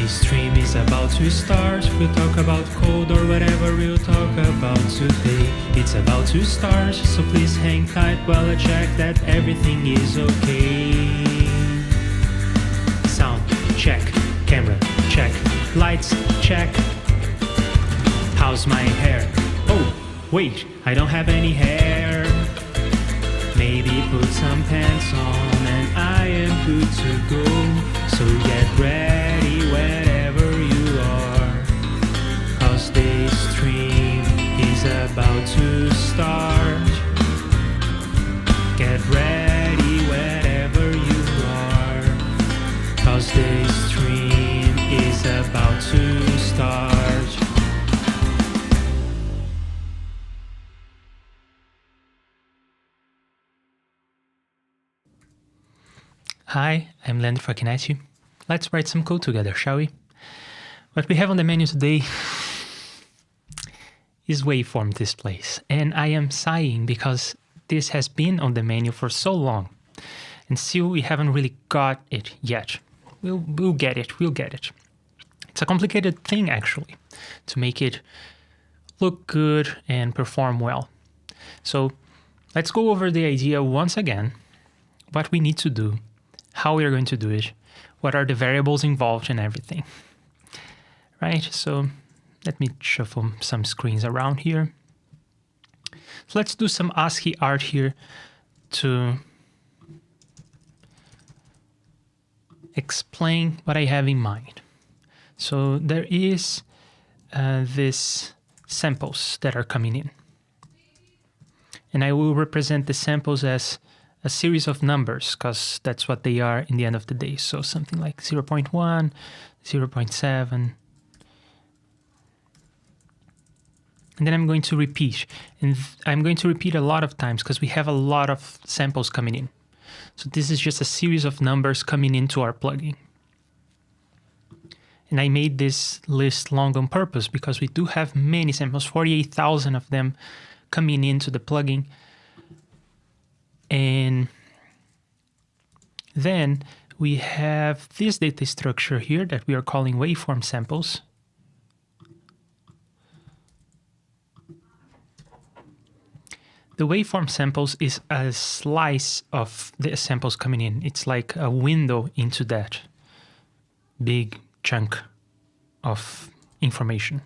stream is about to start. We'll talk about code or whatever we'll talk about today. It's about to start, so please hang tight while I check that everything is okay. Sound check, camera check, lights check. How's my hair? Oh, wait, I don't have any hair. Maybe put some pants on and I am good to go. So get ready wherever you are, 'cause this stream is about to start. Get ready wherever you are, 'cause this stream is about to start. Hi, I'm Leandro Facchinetti. Let's write some code together, shall we? What we have on the menu today is waveform displays, and I am sighing because this has been on the menu for so long, and still we haven't really got it yet. We'll get it. It's a complicated thing, actually, to make it look good and perform well. So let's go over the idea once again, what we need to do, how we are going to do it, what are the variables involved and everything. Right, so let me shuffle some screens around here. So let's do some ASCII art here to explain what I have in mind. So there is these samples that are coming in. And I will represent the samples as a series of numbers, because that's what they are in the end of the day. So something like 0.1, 0.7. And then I'm going to repeat. And I'm going to repeat a lot of times because we have a lot of samples coming in. So this is just a series of numbers coming into our plugin. And I made this list long on purpose because we do have many samples, 48,000 of them coming into the plugin. And then we have this data structure here that we are calling waveform samples. The waveform samples is a slice of the samples coming in. It's like a window into that big chunk of information.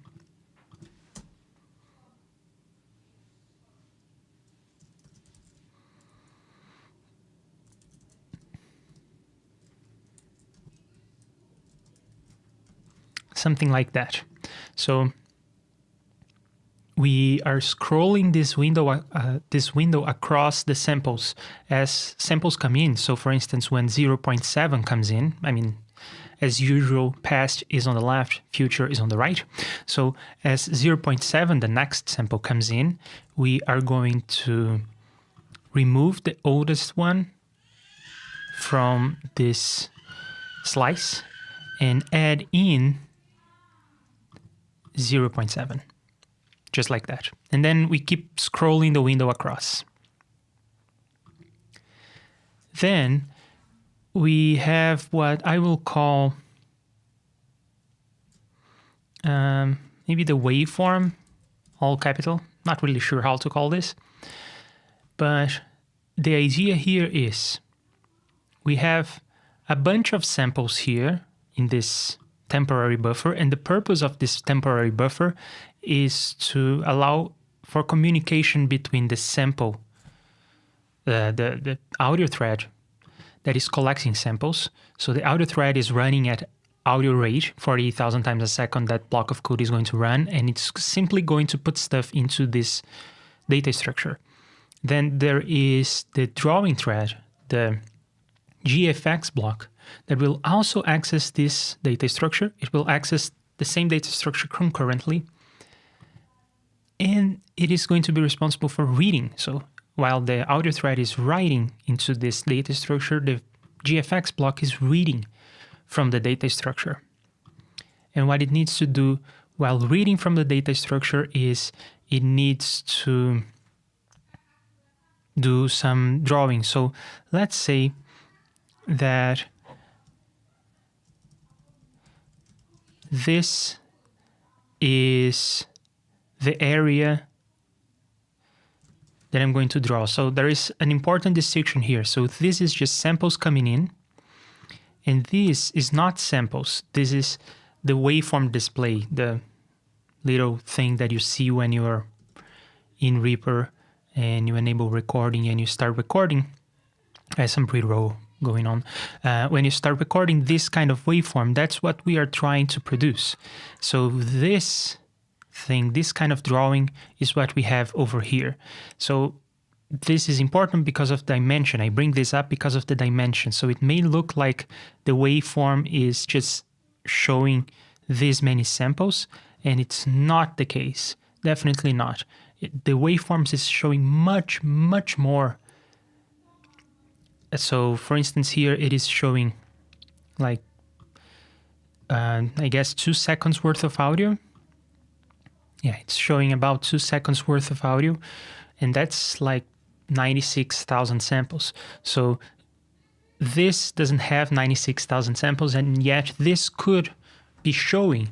Something like that. So we are scrolling this window across the samples as samples come in. So for instance, when 0.7 comes in, I mean, as usual, past is on the left, future is on the right. So as 0.7, the next sample comes in, we are going to remove the oldest one from this slice and add in 0.7, just like that. And then we keep scrolling the window across. Then we have what I will call maybe the waveform, all capital. Not really sure how to call this. But the idea here is we have a bunch of samples here in this temporary buffer, and the purpose of this temporary buffer is to allow for communication between the sample, the audio thread that is collecting samples. So the audio thread is running at audio rate, 48,000 times a second that block of code is going to run, and it's simply going to put stuff into this data structure. Then there is the drawing thread, the GFX block, that will also access this data structure. It will access the same data structure concurrently, and it is going to be responsible for reading. So while the audio thread is writing into this data structure, the GFX block is reading from the data structure. And what it needs to do while reading from the data structure is it needs to do some drawing. So let's say that this is the area that I'm going to draw. So there is an important distinction here. So this is just samples coming in, and this is not samples. This is the waveform display, the little thing that you see when you're in Reaper and you enable recording and you start recording. I have some pre-roll going on. When you start recording this kind of waveform, that's what we are trying to produce. So this thing, this kind of drawing is what we have over here. So this is important because of dimension. I bring this up because of the dimension. So it may look like the waveform is just showing this many samples, and it's not the case. Definitely not. The waveforms is showing much, much more. So for instance, here it is showing like, I guess 2 seconds worth of audio. Yeah, it's showing about 2 seconds worth of audio, and that's like 96,000 samples. So this doesn't have 96,000 samples, and yet this could be showing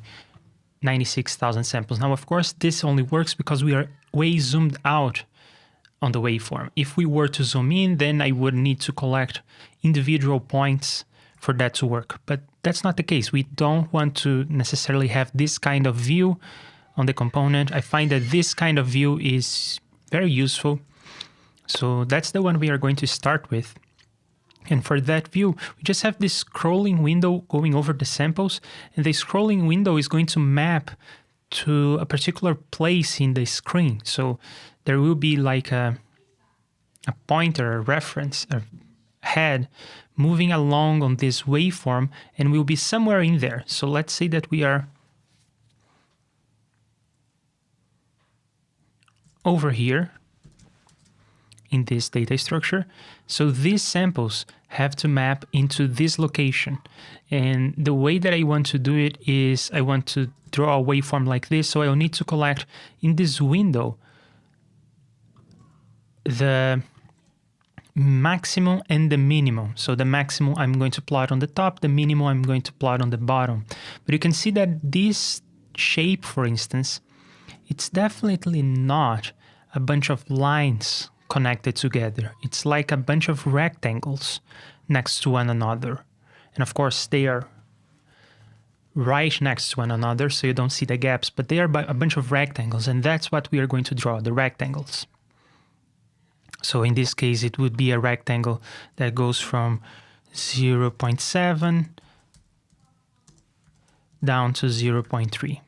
96,000 samples. Now, of course, this only works because we are way zoomed out on the waveform. If we were to zoom in, then I would need to collect individual points for that to work. But that's not the case. We don't want to necessarily have this kind of view on the component. I find that this kind of view is very useful. So that's the one we are going to start with. And for that view, we just have this scrolling window going over the samples, and the scrolling window is going to map to a particular place in the screen. So there will be like a pointer, a reference, a head moving along on this waveform, and we'll be somewhere in there. So let's say that we are over here in this data structure. So these samples have to map into this location. And the way that I want to do it is I want to draw a waveform like this. So I'll need to collect in this window the maximum and the minimum. So the maximum I'm going to plot on the top, the minimum I'm going to plot on the bottom. But you can see that this shape, for instance, it's definitely not a bunch of lines connected together. It's like a bunch of rectangles next to one another. And of course, they are right next to one another, so you don't see the gaps, but they are a bunch of rectangles, and that's what we are going to draw, the rectangles. So in this case, it would be a rectangle that goes from 0.7 down to 0.3.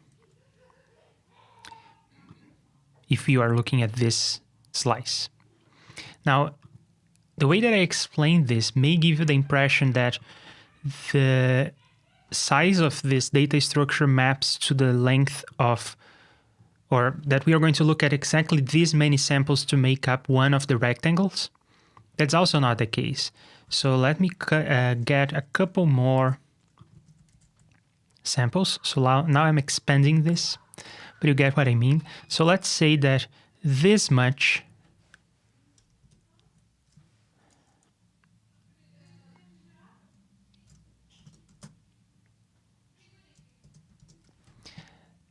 If you are looking at this slice. Now, the way that I explain this may give you the impression that the size of this data structure maps to the length of, or that we are going to look at exactly this many samples to make up one of the rectangles. That's also not the case. So let me get a couple more samples. So now I'm expanding this, but you get what I mean. So let's say that this much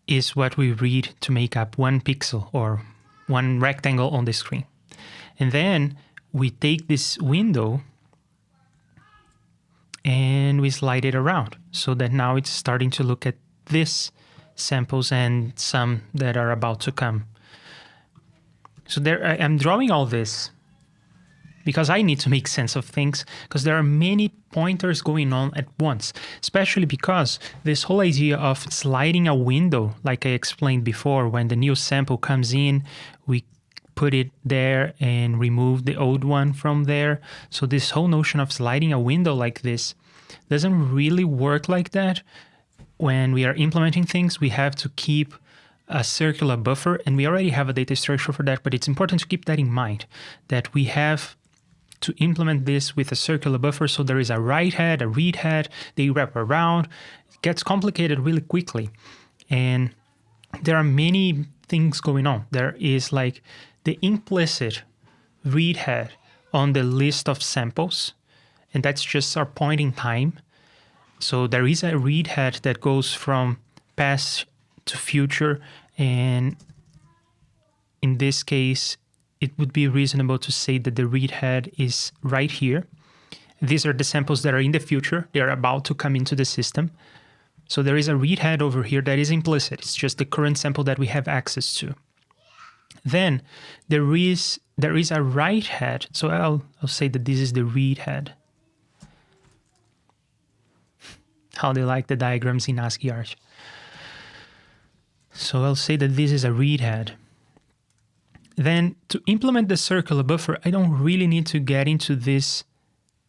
is what we read to make up one pixel or one rectangle on the screen. And then we take this window and we slide it around so that now it's starting to look at this samples and some that are about to come. So there I'm drawing all this because I need to make sense of things, because there are many pointers going on at once, especially because this whole idea of sliding a window, like I explained before, when the new sample comes in, we put it there and remove the old one from there. So this whole notion of sliding a window like this doesn't really work like that. When we are implementing things, we have to keep a circular buffer, and we already have a data structure for that, but it's important to keep that in mind, that we have to implement this with a circular buffer. So there is a write head, a read head, they wrap around. It gets complicated really quickly. And there are many things going on. There is like the implicit read head on the list of samples, and that's just our point in time. So there is a read head that goes from past to future, and in this case, it would be reasonable to say that the read head is right here. These are the samples that are in the future. They are about to come into the system. So there is a read head over here that is implicit. It's just the current sample that we have access to. Then there is a write head. So I'll say that this is the read head. How they like the diagrams in ASCII art. So I'll say that this is a read head. Then to implement the circular buffer, I don't really need to get into this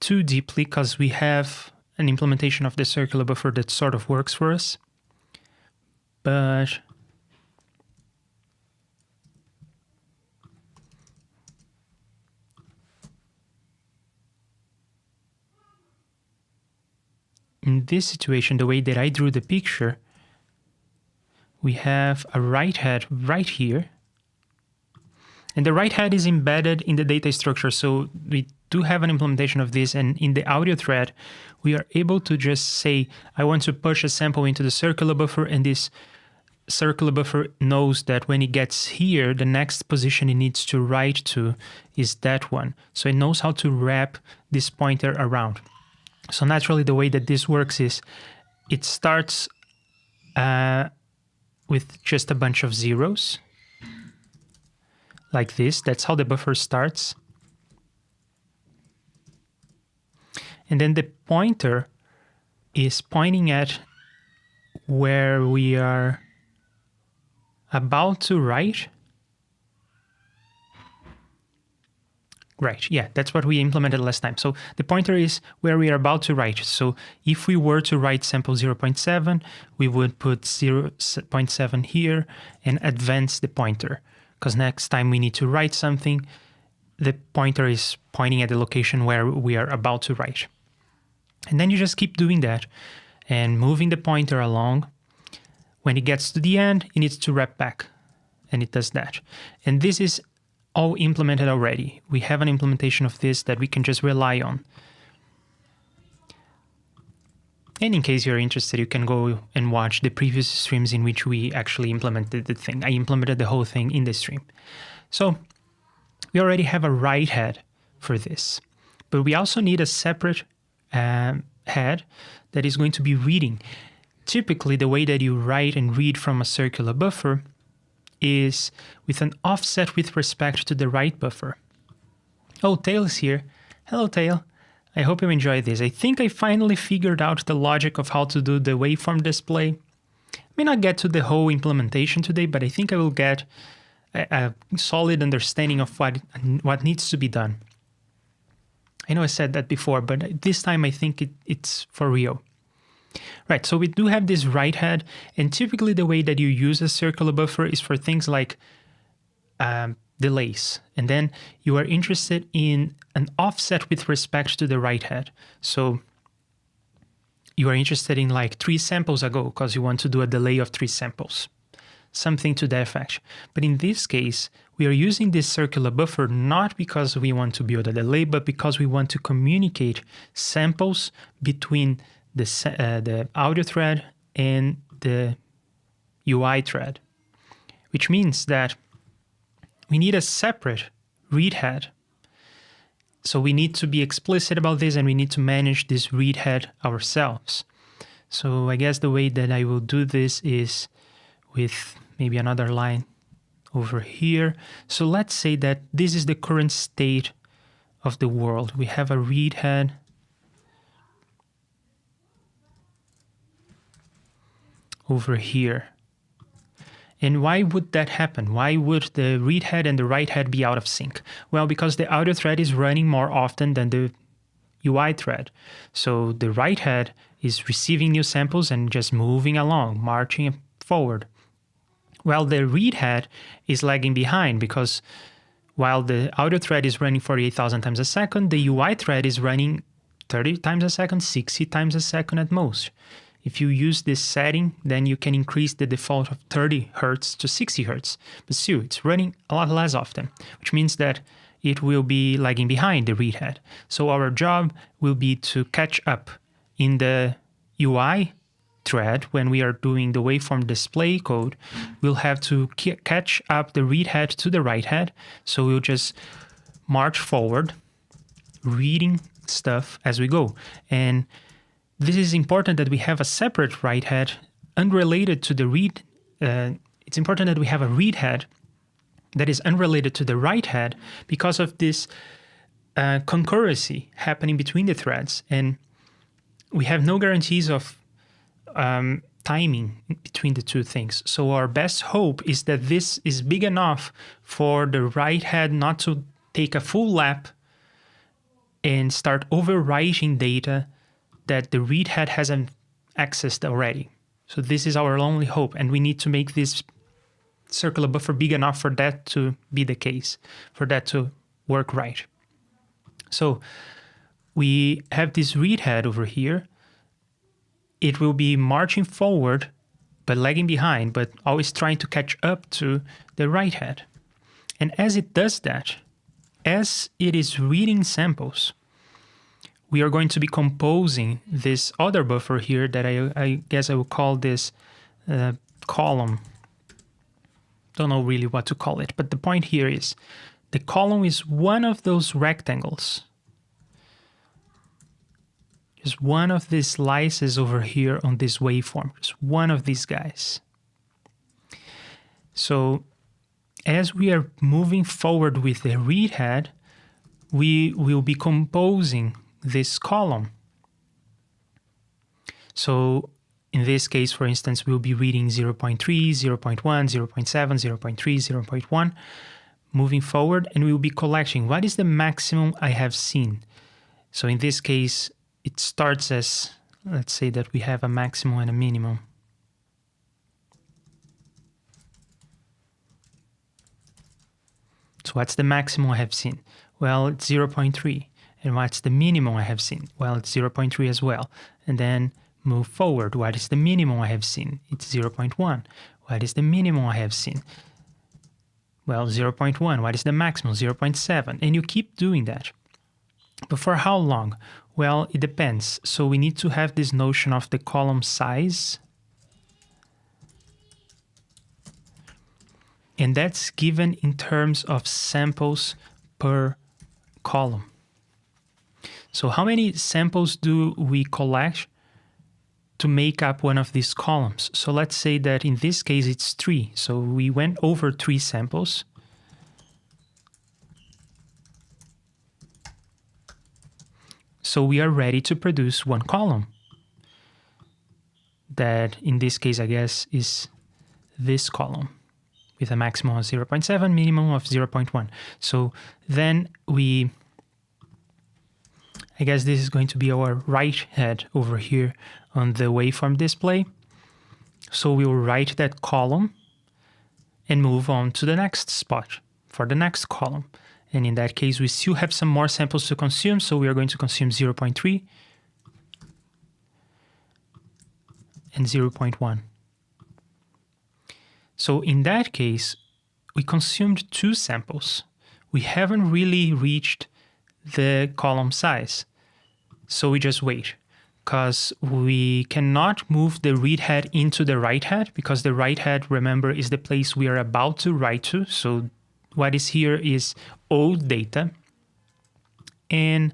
too deeply because we have an implementation of the circular buffer that sort of works for us. But in this situation, the way that I drew the picture, we have a write head right here. And the write head is embedded in the data structure. So we do have an implementation of this. And in the audio thread, we are able to just say, I want to push a sample into the circular buffer. And this circular buffer knows that when it gets here, the next position it needs to write to is that one. So it knows how to wrap this pointer around. So naturally, the way that this works is it starts with just a bunch of zeros. Like this, that's how the buffer starts. And then the pointer is pointing at where we are about to write. Right, yeah, that's what we implemented last time. So the pointer is where we are about to write. So if we were to write sample 0.7, we would put 0.7 here and advance the pointer. Because next time we need to write something, the pointer is pointing at the location where we are about to write. And then you just keep doing that and moving the pointer along. When it gets to the end, it needs to wrap back, and it does that. And this is all implemented already. We have an implementation of this that we can just rely on. And in case you're interested, you can go and watch the previous streams in which we actually implemented the thing. I implemented the whole thing in the stream. So we already have a write head for this, but we also need a separate head that is going to be reading. Typically, the way that you write and read from a circular buffer is with an offset with respect to the write buffer. Oh, Tail is here. Hello, Tail. I hope you enjoyed this. I think I finally figured out the logic of how to do the waveform display. I may not get to the whole implementation today, but I think I will get a solid understanding of what needs to be done. I know I said that before, but this time I think it's for real. Right, so we do have this write head, and typically the way that you use a circular buffer is for things like delays, and then you are interested in an offset with respect to the write head. So you are interested in like 3 samples ago because you want to do a delay of 3 samples, something to that effect. But in this case, we are using this circular buffer not because we want to build a delay, but because we want to communicate samples between the audio thread and the UI thread, which means that we need a separate read head. So we need to be explicit about this, and we need to manage this read head ourselves. So I guess the way that I will do this is with maybe another line over here. So let's say that this is the current state of the world. We have a read head. Over here. And why would that happen? Why would the read head and the write head be out of sync? Well, because the audio thread is running more often than the UI thread. So the write head is receiving new samples and just moving along, marching forward. While the read head is lagging behind because while the audio thread is running 48,000 times a second, the UI thread is running 30 times a second, 60 times a second at most. If you use this setting, then you can increase the default of 30 Hertz to 60 Hertz. But still, it's running a lot less often, which means that it will be lagging behind the read head. So our job will be to catch up in the UI thread, when we are doing the waveform display code, we'll have to catch up the read head to the write head. So we'll just march forward, reading stuff as we go. And this is important that we have a separate write head unrelated to the read. It's important that we have a read head that is unrelated to the write head because of this concurrency happening between the threads. And we have no guarantees of timing between the two things. So our best hope is that this is big enough for the write head not to take a full lap and start overwriting data that the read head hasn't accessed already. So this is our only hope, and we need to make this circular buffer big enough for that to be the case, for that to work right. So we have this read head over here. It will be marching forward, but lagging behind, but always trying to catch up to the write head. And as it does that, as it is reading samples, we are going to be composing this other buffer here that I guess I will call this column. Don't know really what to call it, but the point here is the column is one of those rectangles. Just one of these slices over here on this waveform, just one of these guys. So as we are moving forward with the read head, we will be composing this column. So in this case, for instance, we'll be reading 0.3, 0.1, 0.7, 0.3, 0.1, moving forward, and we'll be collecting what is the maximum I have seen. So in this case, it starts as, let's say that we have a maximum and a minimum. So what's the maximum I have seen? Well, it's 0.3. And what's the minimum I have seen? Well, it's 0.3 as well. And then move forward. What is the minimum I have seen? It's 0.1. What is the minimum I have seen? Well, 0.1. What is the maximum? 0.7. And you keep doing that. But for how long? Well, it depends. So we need to have this notion of the column size. And that's given in terms of samples per column. So how many samples do we collect to make up one of these columns? So let's say that in this case it's 3. So we went over 3 samples. So we are ready to produce one column. That in this case, I guess, is this column with a maximum of 0.7, minimum of 0.1. So then I guess this is going to be our write head over here on the waveform display. So we will write that column and move on to the next spot for the next column. And in that case, we still have some more samples to consume. So we are going to consume 0.3 and 0.1. So in that case, we consumed 2 samples. We haven't really reached the column size. So we just wait, because we cannot move the read head into the write head, because the write head, remember, is the place we are about to write to. So what is here is old data. And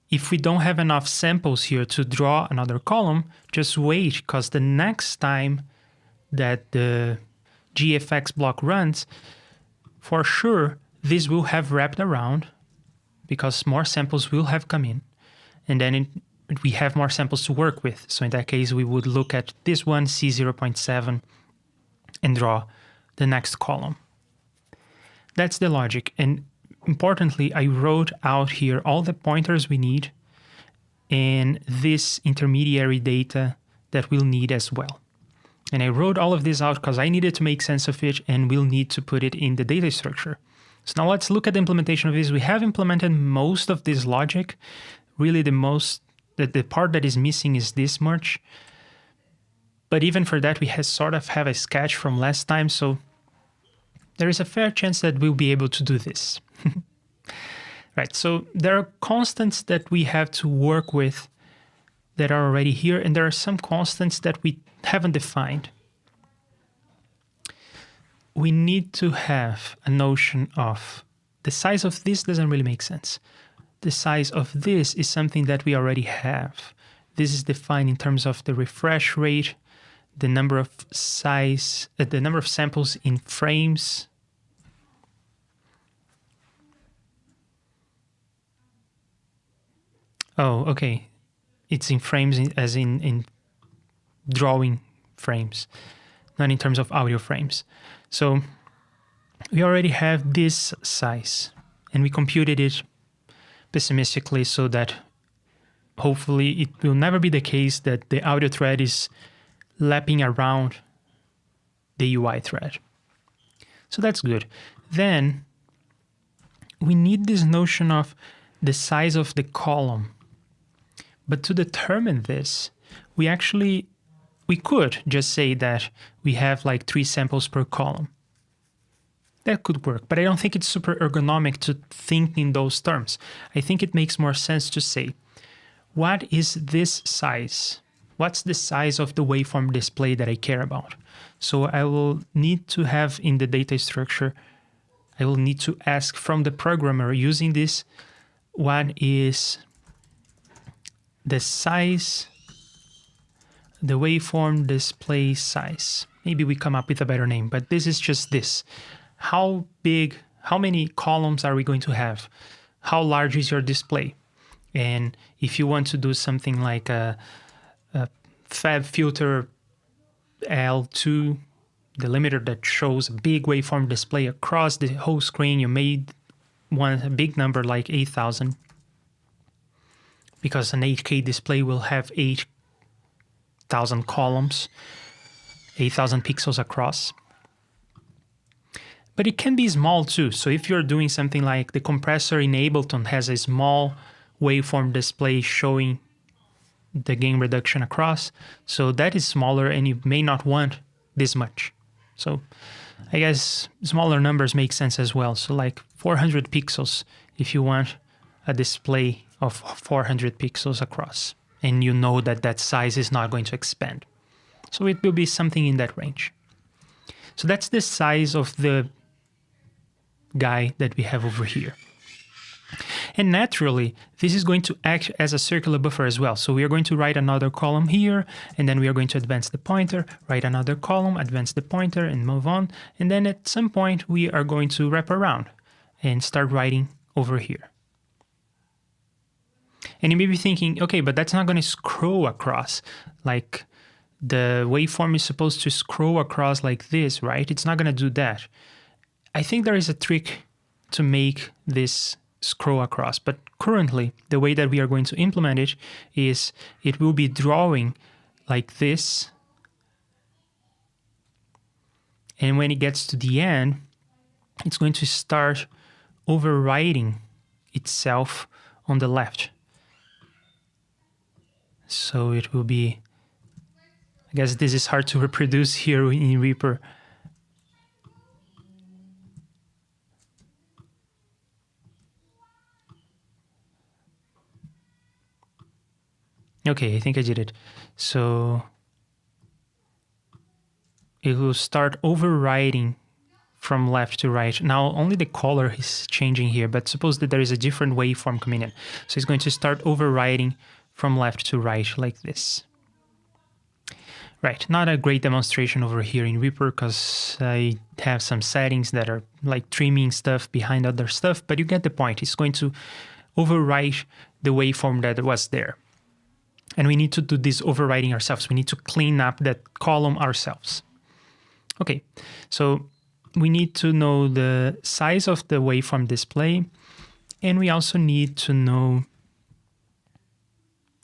if we don't have enough samples here to draw another column, just wait, because the next time that the GFX block runs, for sure, this will have wrapped around, because more samples will have come in. And then we have more samples to work with. So in that case, we would look at this one, see 0.7, and draw the next column. That's the logic. And importantly, I wrote out here all the pointers we need and this intermediary data that we'll need as well. And I wrote all of this out because I needed to make sense of it, and we'll need to put it in the data structure. So now let's look at the implementation of this. We have implemented most of this logic. Really the part that is missing is this much. But even for that, we sort of have a sketch from last time. So there is a fair chance that we'll be able to do this. Right, so there are constants that we have to work with that are already here, and there are some constants that we haven't defined. We need to have a notion of the size of this doesn't really make sense. The size of this is something that we already have. This is defined in terms of the refresh rate, the number of the number of samples in frames. Oh, okay. It's in frames as in drawing frames, not in terms of audio frames. So we already have this size, and we computed it pessimistically so that hopefully it will never be the case that the audio thread is lapping around the UI thread. So that's good. Then we need this notion of the size of the column. But to determine this, we could just say that we have like 3 samples per column. That could work, but I don't think it's super ergonomic to think in those terms. I think it makes more sense to say, what is this size? What's the size of the waveform display that I care about? So I will need to have in the data structure, I will need to ask from the programmer using this, what is the size, the waveform display size. Maybe we come up with a better name, but this is just this. How big, how many columns are we going to have? How large is your display? And if you want to do something like a fab filter L2, the limiter that shows a big waveform display across the whole screen, you made a big number like 8,000, because an 8K display will have 8,000 columns, 8,000 pixels across. But it can be small too. So if you're doing something like the compressor in Ableton has a small waveform display showing the gain reduction across, so that is smaller and you may not want this much. So I guess smaller numbers make sense as well. So like 400 pixels if you want a display of 400 pixels across, and you know that that size is not going to expand. So it will be something in that range. So that's the size of the guy that we have over here. And naturally, this is going to act as a circular buffer as well. So we are going to write another column here, and then we are going to advance the pointer, write another column, advance the pointer, and move on. And then at some point, we are going to wrap around and start writing over here. And you may be thinking, okay, but that's not going to scroll across. Like the waveform is supposed to scroll across like this, right? It's not going to do that. I think there is a trick to make this scroll across, but currently the way that we are going to implement it is it will be drawing like this, and when it gets to the end, it's going to start overwriting itself on the left. So it will be, I guess this is hard to reproduce here in Reaper. Okay, I think I did it. So it will start overwriting from left to right. Now only the color is changing here, but suppose that there is a different waveform coming in. So it's going to start overwriting from left to right like this. Right, not a great demonstration over here in Reaper because I have some settings that are like trimming stuff behind other stuff, but you get the point. It's going to overwrite the waveform that was there. And we need to do this overwriting ourselves. We need to clean up that column ourselves. Okay, so we need to know the size of the waveform display, and we also need to know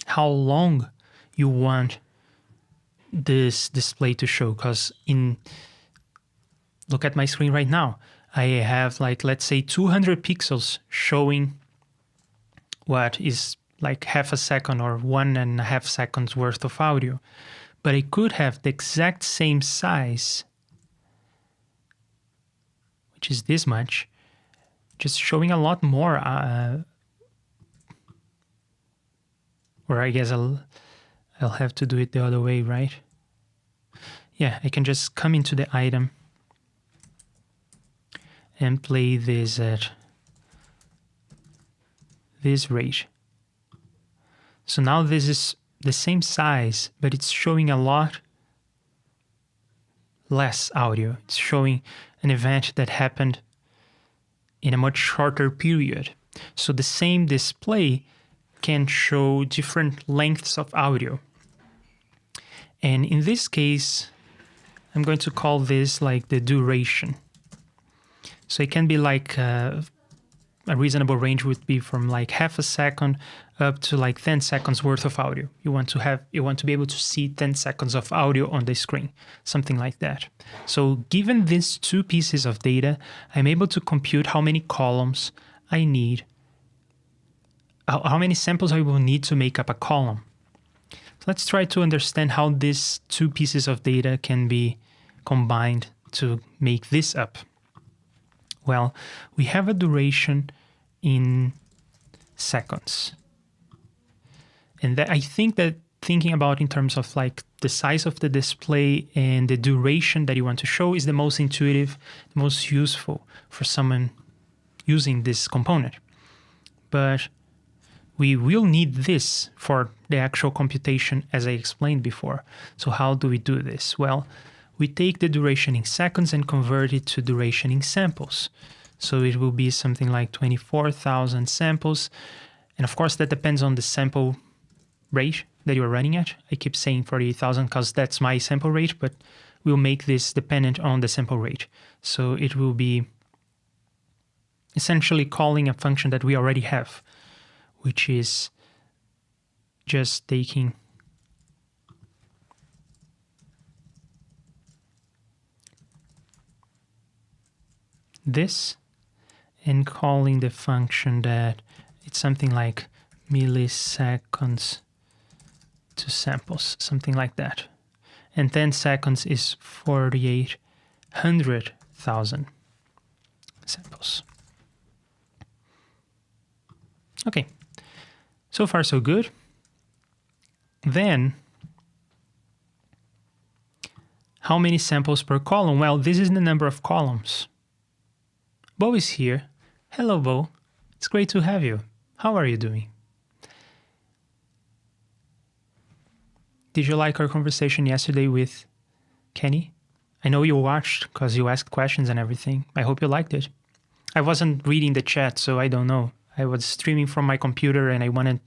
how long you want this display to show, because look at my screen right now. I have like, let's say 200 pixels showing what is like half a second or 1.5 seconds worth of audio, but I could have the exact same size, which is this much, just showing a lot more, or I guess I'll have to do it the other way, right? Yeah, I can just come into the item and play this at this rate. So now this is the same size, but it's showing a lot less audio. It's showing an event that happened in a much shorter period. So the same display can show different lengths of audio. And in this case, I'm going to call this like the duration. So it can be like a reasonable range would be from like half a second up to like 10 seconds worth of audio. You want to be able to see 10 seconds of audio on the screen, something like that. So given these two pieces of data, I'm able to compute how many columns I need, how many samples I will need to make up a column. So let's try to understand how these two pieces of data can be combined to make this up. Well, we have a duration in seconds. And that, I think that thinking about in terms of like the size of the display and the duration that you want to show is the most intuitive, the most useful for someone using this component. But we will need this for the actual computation, as I explained before. So how do we do this? Well, we take the duration in seconds and convert it to duration in samples. So it will be something like 24,000 samples. And of course, that depends on the sample rate that you're running at. I keep saying 48,000 because that's my sample rate, but we'll make this dependent on the sample rate. So it will be essentially calling a function that we already have, which is just taking this and calling the function that it's something like milliseconds to samples, something like that. And 10 seconds is 4800,000 samples. Okay, so far so good. Then, how many samples per column? Well, this is the number of columns. Bo is here. Hello, Bo. It's great to have you. How are you doing? Did you like our conversation yesterday with Kenny? I know you watched because you asked questions and everything. I hope you liked it. I wasn't reading the chat, so I don't know. I was streaming from my computer and I wanted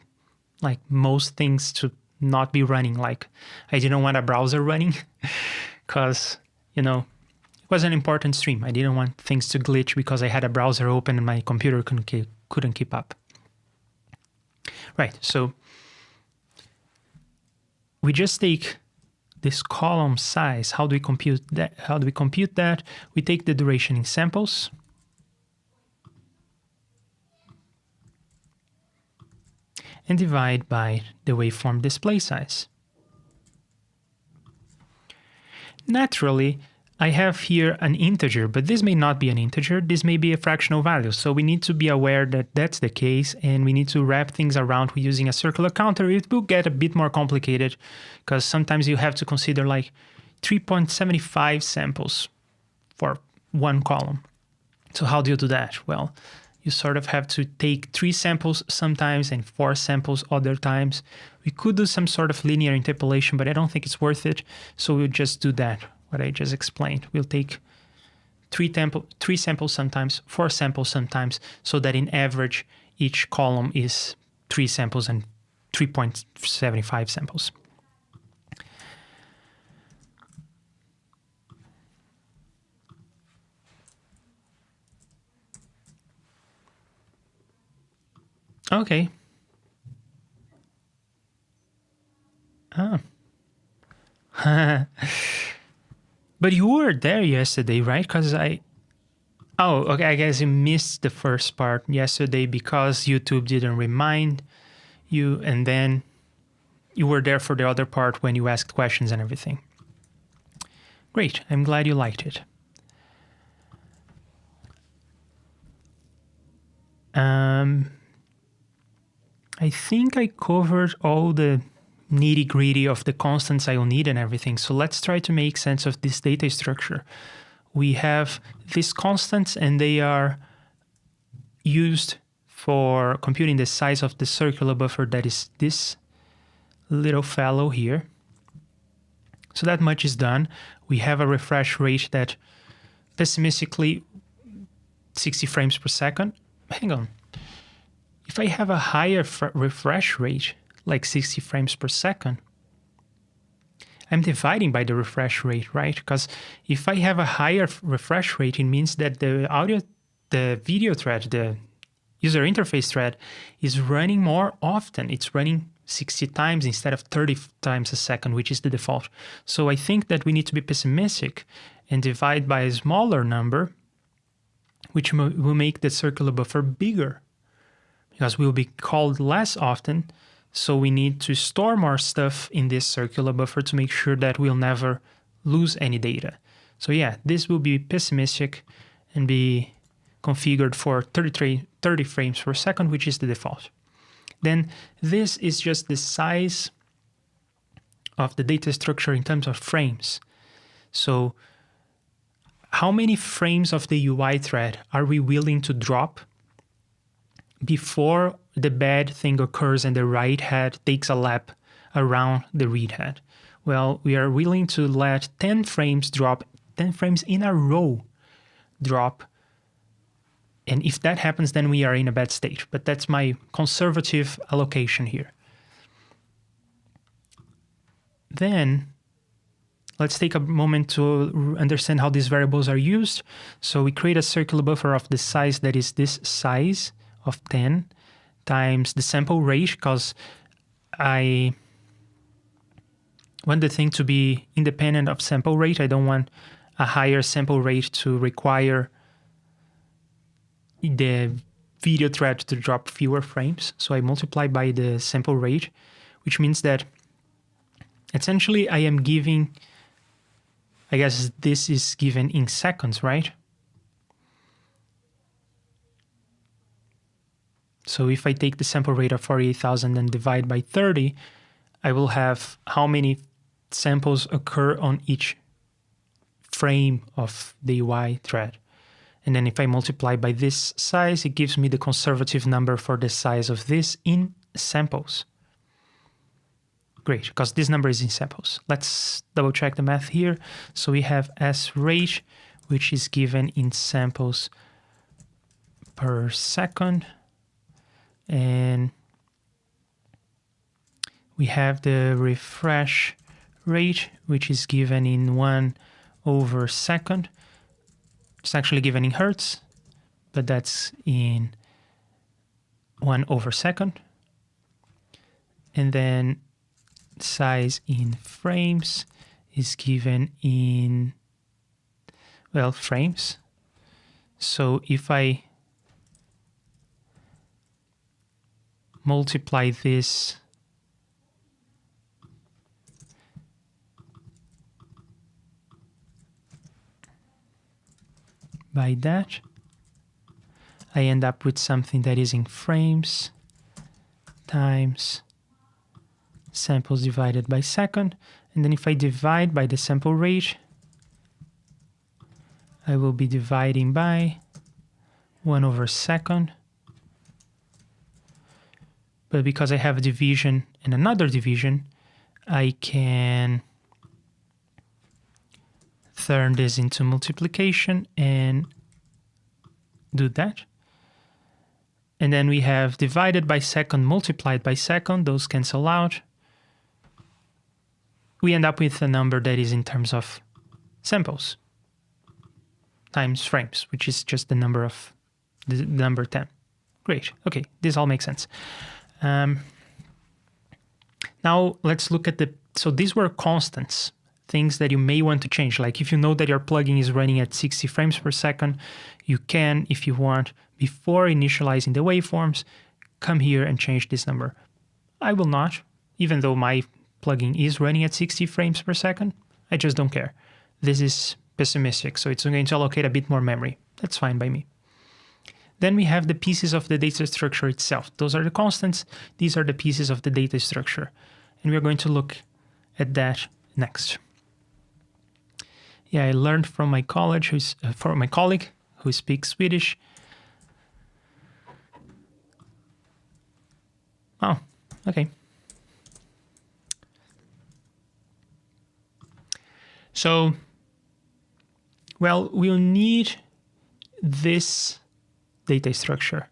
like most things to not be running. Like I didn't want a browser running because, you know, it was an important stream. I didn't want things to glitch because I had a browser open and my computer couldn't keep up. Right, so we just take this column size. How do we compute that? We take the duration in samples. And divide by the waveform display size. Naturally, I have here an integer, but this may not be an integer. This may be a fractional value. So we need to be aware that that's the case, and we need to wrap things around using a circular counter. It will get a bit more complicated because sometimes you have to consider like 3.75 samples for one column. So how do you do that? Well, you sort of have to take 3 samples sometimes and 4 samples other times. We could do some sort of linear interpolation, but I don't think it's worth it. So we'll just do that, what I just explained. We'll take 3 samples sometimes, 4 samples sometimes, so that in average, each column is 3 samples and 3.75 samples. Okay. Oh. But you were there yesterday, right? Because Oh, okay, I guess you missed the first part yesterday because YouTube didn't remind you, and then you were there for the other part when you asked questions and everything. Great, I'm glad you liked it. I think I covered all the nitty-gritty of the constants I will need and everything. So let's try to make sense of this data structure. We have these constants, and they are used for computing the size of the circular buffer, that is this little fellow here. So that much is done. We have a refresh rate that pessimistically 60 frames per second. Hang on. If I have a higher refresh rate, like 60 frames per second, I'm dividing by the refresh rate, right? Because if I have a higher refresh rate, it means that the video thread, the user interface thread, is running more often. It's running 60 times instead of 30 times a second, which is the default. So I think that we need to be pessimistic and divide by a smaller number, which will make the circular buffer bigger, because we'll be called less often. So we need to store more stuff in this circular buffer to make sure that we'll never lose any data. So yeah, this will be pessimistic and be configured for 30 frames per second, which is the default. Then this is just the size of the data structure in terms of frames. So how many frames of the UI thread are we willing to drop before the bad thing occurs and the write head takes a lap around the read head? Well, we are willing to let 10 frames drop, 10 frames in a row drop. And if that happens, then we are in a bad state. But that's my conservative allocation here. Then let's take a moment to understand how these variables are used. So we create a circular buffer of the size that is this size of 10 times the sample rate, because I want the thing to be independent of sample rate. I don't want a higher sample rate to require the video thread to drop fewer frames. So I multiply by the sample rate, which means that essentially I am giving, I guess this is given in seconds, right? So if I take the sample rate of 48,000 and divide by 30, I will have how many samples occur on each frame of the UI thread. And then if I multiply by this size, it gives me the conservative number for the size of this in samples. Great, because this number is in samples. Let's double check the math here. So we have S rate, which is given in samples per second. And we have the refresh rate, which is given in 1/second. It's actually given in hertz, but that's in 1/second. And then size in frames is given in, well, frames. So if I multiply this by that, I end up with something that is in frames times samples divided by second. And then if I divide by the sample rate, I will be dividing by 1/second. But because I have a division and another division, I can turn this into multiplication and do that. And then we have divided by second multiplied by second. Those cancel out. We end up with a number that is in terms of samples times frames, which is just the number of the number 10. Great. Okay, this all makes sense. Now let's look at so these were constants, things that you may want to change. Like if you know that your plugin is running at 60 frames per second, you can, if you want, before initializing the waveforms, come here and change this number. I will not, even though my plugin is running at 60 frames per second. I just don't care. This is pessimistic, so it's going to allocate a bit more memory. That's fine by me. Then we have the pieces of the data structure itself. Those are the constants. These are the pieces of the data structure. and we're going to look at that next. Yeah, I learned from my from my colleague who speaks Swedish. Oh, okay. So, well, we'll need this data structure.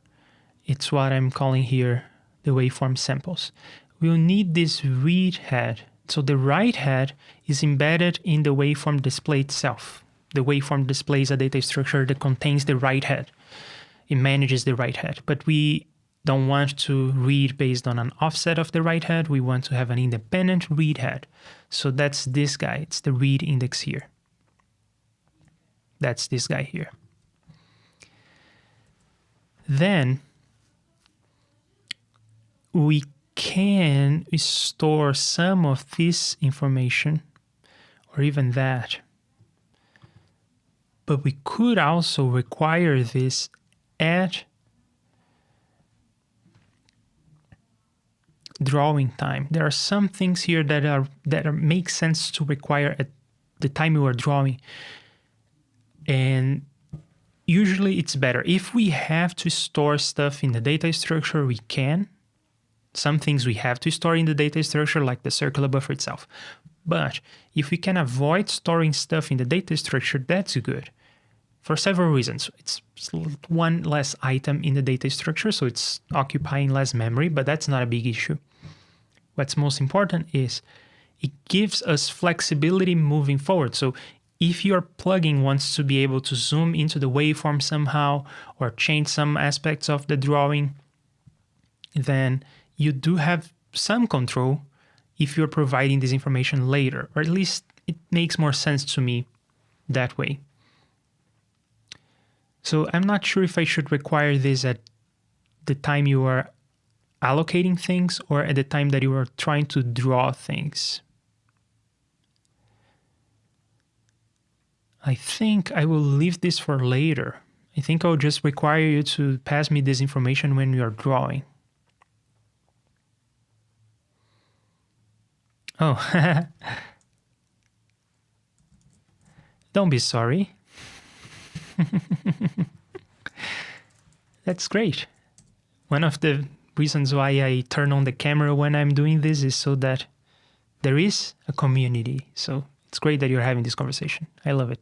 It's what I'm calling here the waveform samples. We'll need this read head. So the write head is embedded in the waveform display itself. The waveform displays a data structure that contains the write head. It manages the write head, but we don't want to read based on an offset of the write head. We want to have an independent read head. So that's this guy. It's the read index here. That's this guy here. Then we can store some of this information, or even that. But we could also require this at drawing time. There are some things here that make sense to require at the time you are drawing, and usually it's better if we have to store stuff in the data structure. We can. Some things we have to store in the data structure, like the circular buffer itself. But if we can avoid storing stuff in the data structure, that's good. For several reasons. It's one less item in the data structure, so it's occupying less memory, but that's not a big issue. What's most important is it gives us flexibility moving forward. So if your plugin wants to be able to zoom into the waveform somehow or change some aspects of the drawing, then you do have some control if you're providing this information later, or at least it makes more sense to me that way. So I'm not sure if I should require this at the time you are allocating things or at the time that you are trying to draw things. I think I will leave this for later. I think I'll just require you to pass me this information when you are drawing. Oh, don't be sorry. That's great. One of the reasons why I turn on the camera when I'm doing this is so that there is a community. So it's great that you're having this conversation. I love it.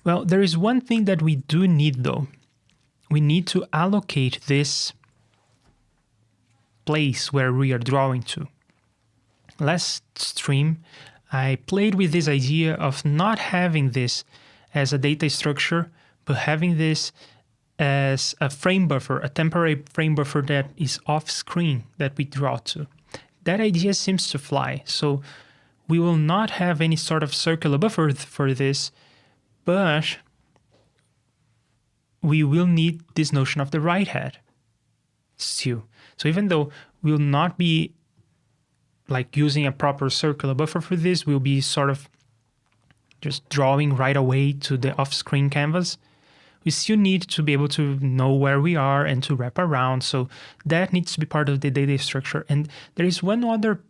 Well, there is one thing that we do need though. We need to allocate this place where we are drawing to. Last stream, I played with this idea of not having this as a data structure, but having this as a frame buffer, a temporary frame buffer that is off screen that we draw to. That idea seems to fly. So we will not have any sort of circular buffer for this, but we will need this notion of the write head still. So even though we'll not be like using a proper circular buffer for this, we'll be sort of just drawing right away to the off-screen canvas. We still need to be able to know where we are and to wrap around. So that needs to be part of the data structure. And there is one other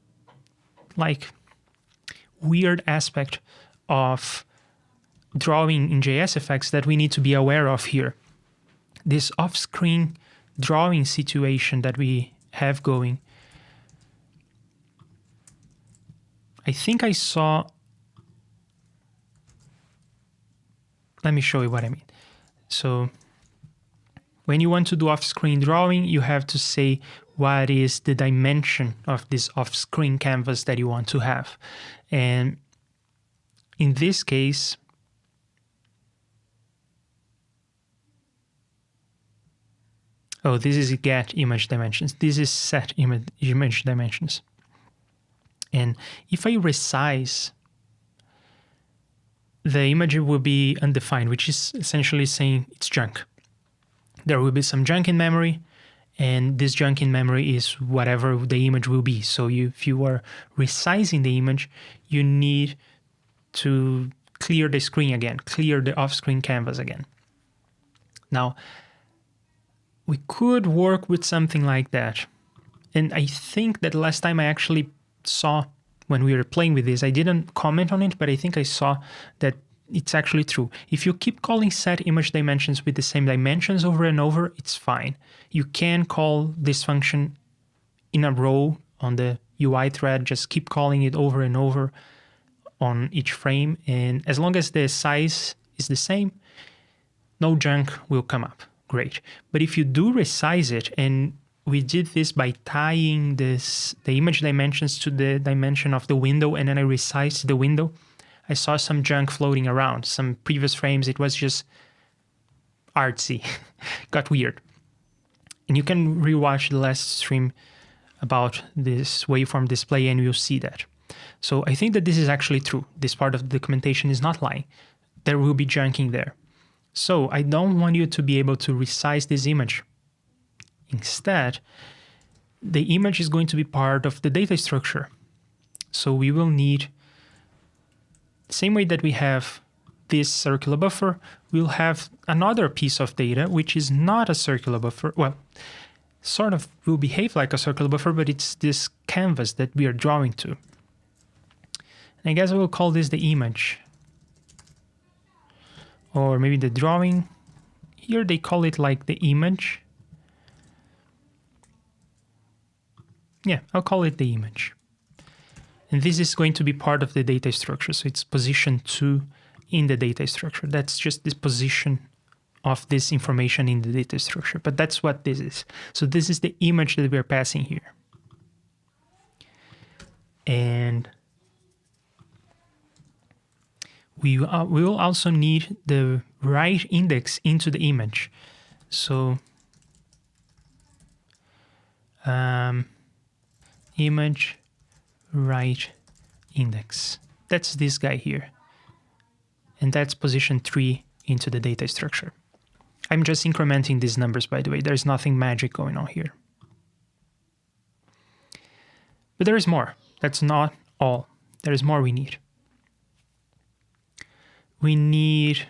like weird aspect of drawing in JSFX that we need to be aware of here. This off-screen drawing situation that we have going. I think I saw, let me show you what I mean. So when you want to do off-screen drawing, you have to say what is the dimension of this off-screen canvas that you want to have. And in this case, oh, this is get image dimensions. This is set image dimensions. And if I resize, the image will be undefined, which is essentially saying it's junk. There will be some junk in memory, and this junk in memory is whatever the image will be. So if you are resizing the image, you need to clear the screen again, clear the off-screen canvas again. Now, we could work with something like that. And I think that last time I actually saw, when we were playing with this, I didn't comment on it, but I think I saw that it's actually true. If you keep calling set image dimensions with the same dimensions over and over, it's fine. You can call this function in a row on the UI thread, just keep calling it over and over on each frame. And as long as the size is the same, no junk will come up. Great. But if you do resize it, and we did this by tying the image dimensions to the dimension of the window, and then I resized the window, I saw some junk floating around. Some previous frames, it was just artsy. Got weird. And you can rewatch the last stream about this waveform display and you'll see that. So I think that this is actually true. This part of the documentation is not lying. There will be junking there. So I don't want you to be able to resize this image. Instead, the image is going to be part of the data structure. So we will need, same way that we have this circular buffer, we'll have another piece of data which is not a circular buffer. Well, sort of will behave like a circular buffer, but it's this canvas that we are drawing to. And I guess I will call this the image. Or maybe the drawing. Here they call it like the image. Yeah, I'll call it the image. And this is going to be part of the data structure. So it's position 2 in the data structure. That's just this position of this information in the data structure. But that's what this is. So this is the image that we're passing here. And we will also need the right index into the image. So image right index. That's this guy here. And that's position 3 into the data structure. I'm just incrementing these numbers, by the way. There's nothing magic going on here. But there is more. That's not all. There is more we need. We need,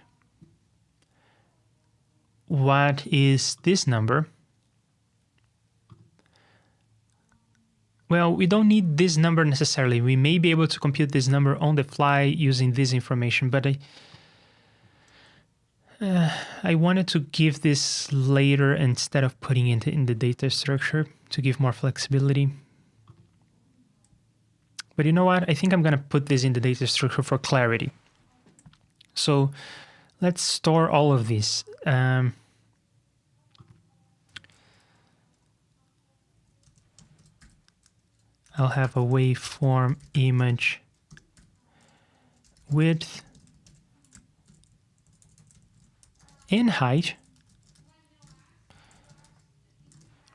what is this number? Well, we don't need this number necessarily. We may be able to compute this number on the fly using this information, but I wanted to give this later instead of putting it in the data structure to give more flexibility. But you know what? I think I'm going to put this in the data structure for clarity. So let's store all of this. I'll have a waveform image width and height,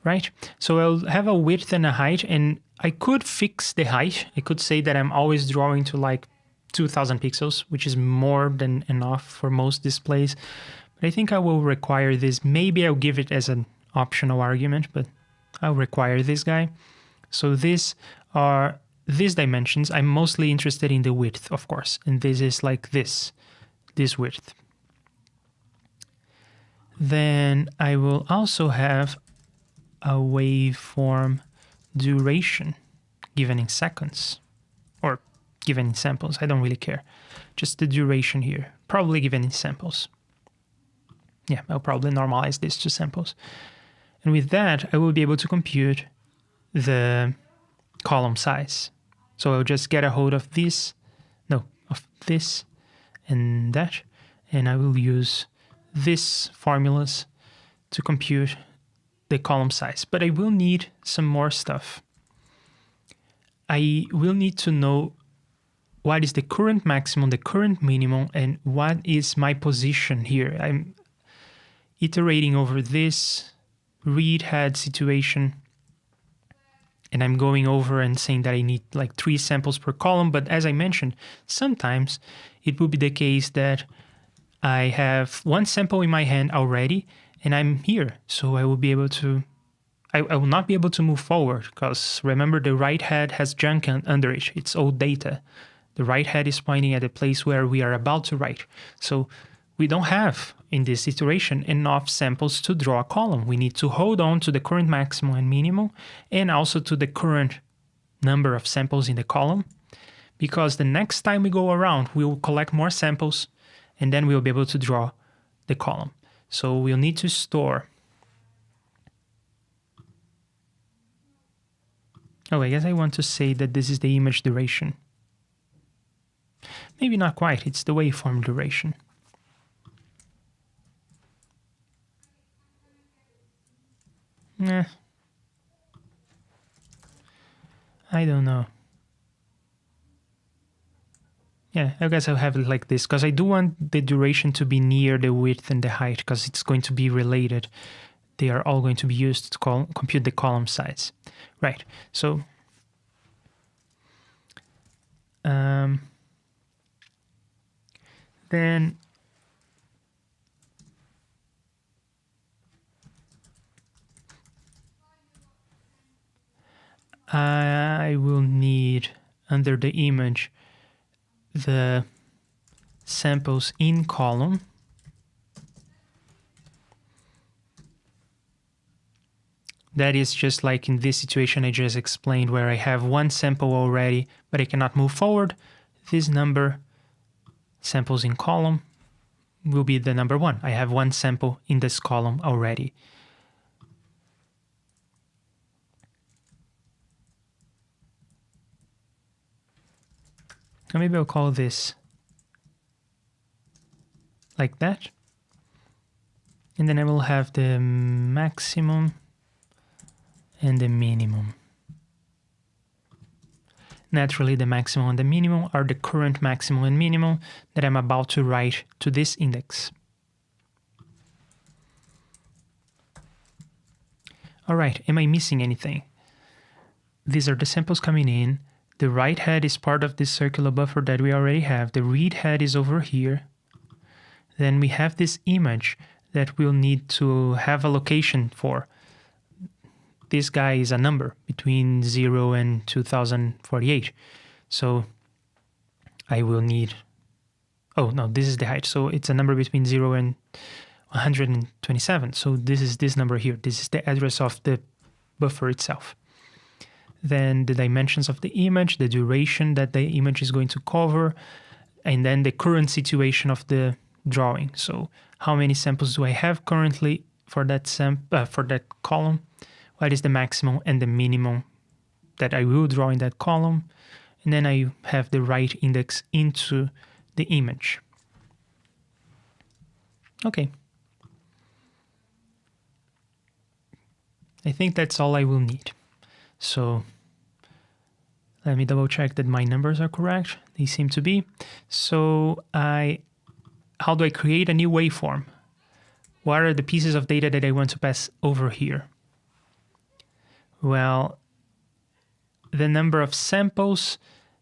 right? So I'll have a width and a height, and I could fix the height. I could say that I'm always drawing to like 2000 pixels, which is more than enough for most displays. But I think I will require this. Maybe I'll give it as an optional argument, but I'll require this guy. So these are these dimensions. I'm mostly interested in the width, of course. And this is like this width. Then I will also have a waveform duration given in seconds, or given in samples. I don't really care. Just the duration here, probably given in samples. Yeah, I'll probably normalize this to samples. And with that, I will be able to compute the column size. So I'll just get a hold of this, of this and that, and I will use this formulas to compute the column size. But I will need some more stuff. I will need to know what is the current maximum, the current minimum, and what is my position here. I'm iterating over this read head situation, and I'm going over and saying that I need like 3 samples per column. But as I mentioned, sometimes it will be the case that I have 1 sample in my hand already, and I'm here. So I will be able to, I will not be able to move forward, because remember, the right head has junk under it. It's old data. The right head is pointing at the place where we are about to write. So we don't have in this iteration, enough samples to draw a column. We need to hold on to the current maximum and minimum, and also to the current number of samples in the column, because the next time we go around, we will collect more samples, and then we'll be able to draw the column. So we'll need to store. Oh, I guess I want to say that this is the image duration. Maybe not quite, it's the waveform duration. Nah. I don't know. Yeah, I guess I'll have it like this, because I do want the duration to be near the width and the height, because it's going to be related. They are all going to be used to compute the column size. Right, so then I will need, under the image, the samples in column. That is just like in this situation I just explained, where I have one sample already, but I cannot move forward. This number, samples in column, will be the number 1. I have one sample in this column already. So maybe I'll call this like that. And then I will have the maximum and the minimum. Naturally, the maximum and the minimum are the current maximum and minimum that I'm about to write to this index. All right, am I missing anything? These are the samples coming in. The write head is part of this circular buffer that we already have. The read head is over here. Then we have this image that we'll need to have a location for. This guy is a number between 0 and 2048. So I will need, oh no, this is the height. So it's a number between 0 and 127. So this is this number here. This is the address of the buffer itself. Then the dimensions of the image, the duration that the image is going to cover, and then the current situation of the drawing. So how many samples do I have currently for that column? What is the maximum and the minimum that I will draw in that column? And then I have the write index into the image. Okay. I think that's all I will need. So let me double check that my numbers are correct. They seem to be. So how do I create a new waveform? What are the pieces of data that I want to pass over here? Well, the number of samples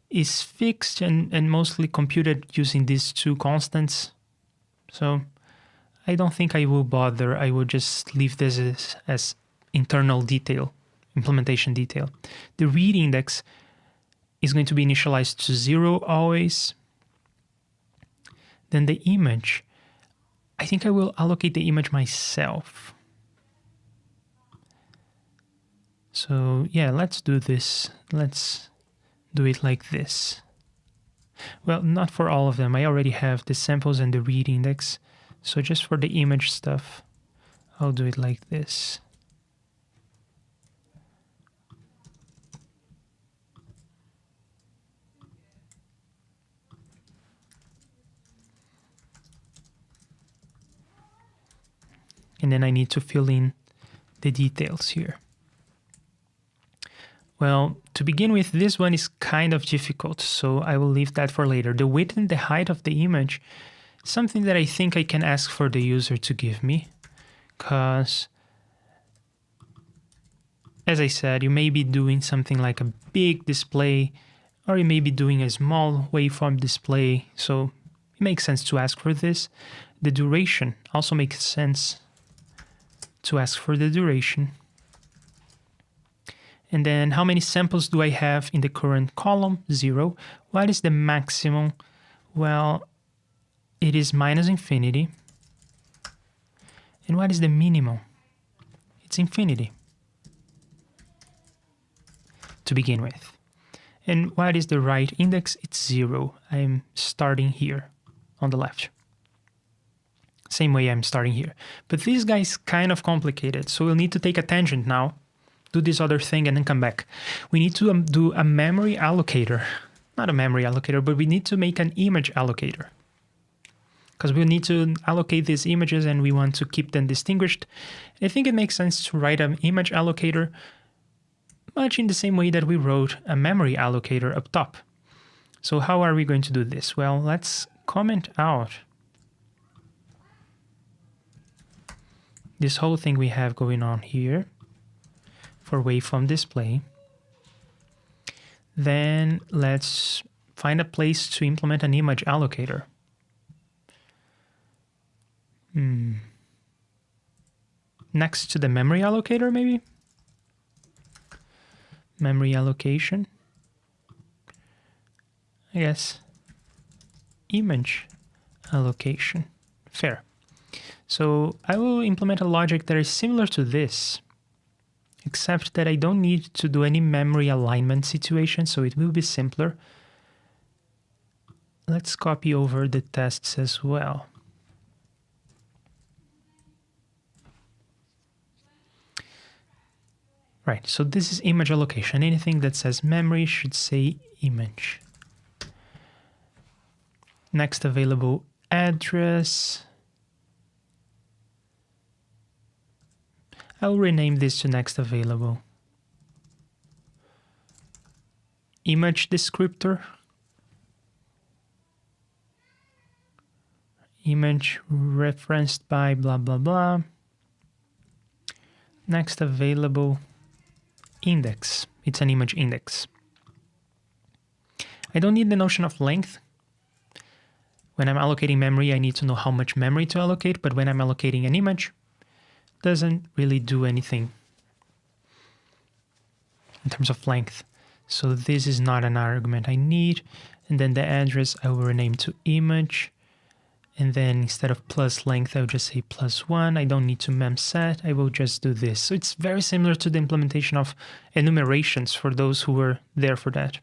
is fixed and mostly computed using these two constants. So I don't think I will bother. I will just leave this as internal detail, implementation detail. The read index is going to be initialized to 0 always. Then the image, I think I will allocate the image myself. So yeah, let's do this. Let's do it like this. Well, not for all of them. I already have the samples and the read index. So just for the image stuff, I'll do it like this. And then I need to fill in the details here. Well, to begin with, this one is kind of difficult, so I will leave that for later. The width and the height of the image, something that I think I can ask for the user to give me, because, as I said, you may be doing something like a big display, or you may be doing a small waveform display, so it makes sense to ask for this. The duration also makes sense to ask for the duration. And then how many samples do I have in the current column? 0. What is the maximum? Well, it is minus infinity. And what is the minimum? It's infinity to begin with. And what is the right index? It's 0. I'm starting here on the left. Same way I'm starting here. But this guy is kind of complicated, so we'll need to take a tangent now, do this other thing, and then come back. We need to do a memory allocator. Not a memory allocator, but we need to make an image allocator. Because we need to allocate these images and we want to keep them distinguished. I think it makes sense to write an image allocator much in the same way that we wrote a memory allocator up top. So how are we going to do this? Well, let's comment out this whole thing we have going on here for waveform display. Then let's find a place to implement an image allocator. Next to the memory allocator, maybe? Memory allocation. I guess image allocation. Fair. So I will implement a logic that is similar to this, except that I don't need to do any memory alignment situation, so it will be simpler. Let's copy over the tests as well. Right, so this is image allocation. Anything that says memory should say image. Next available address. I'll rename this to next available. Image descriptor. Image referenced by blah, blah, blah. Next available index. It's an image index. I don't need the notion of length. When I'm allocating memory, I need to know how much memory to allocate, but when I'm allocating an image, it doesn't really do anything in terms of length. So this is not an argument I need. And then the address I will rename to image. And then instead of plus length, I'll just say +1. I don't need to memset. I will just do this. So it's very similar to the implementation of enumerations for those who were there for that.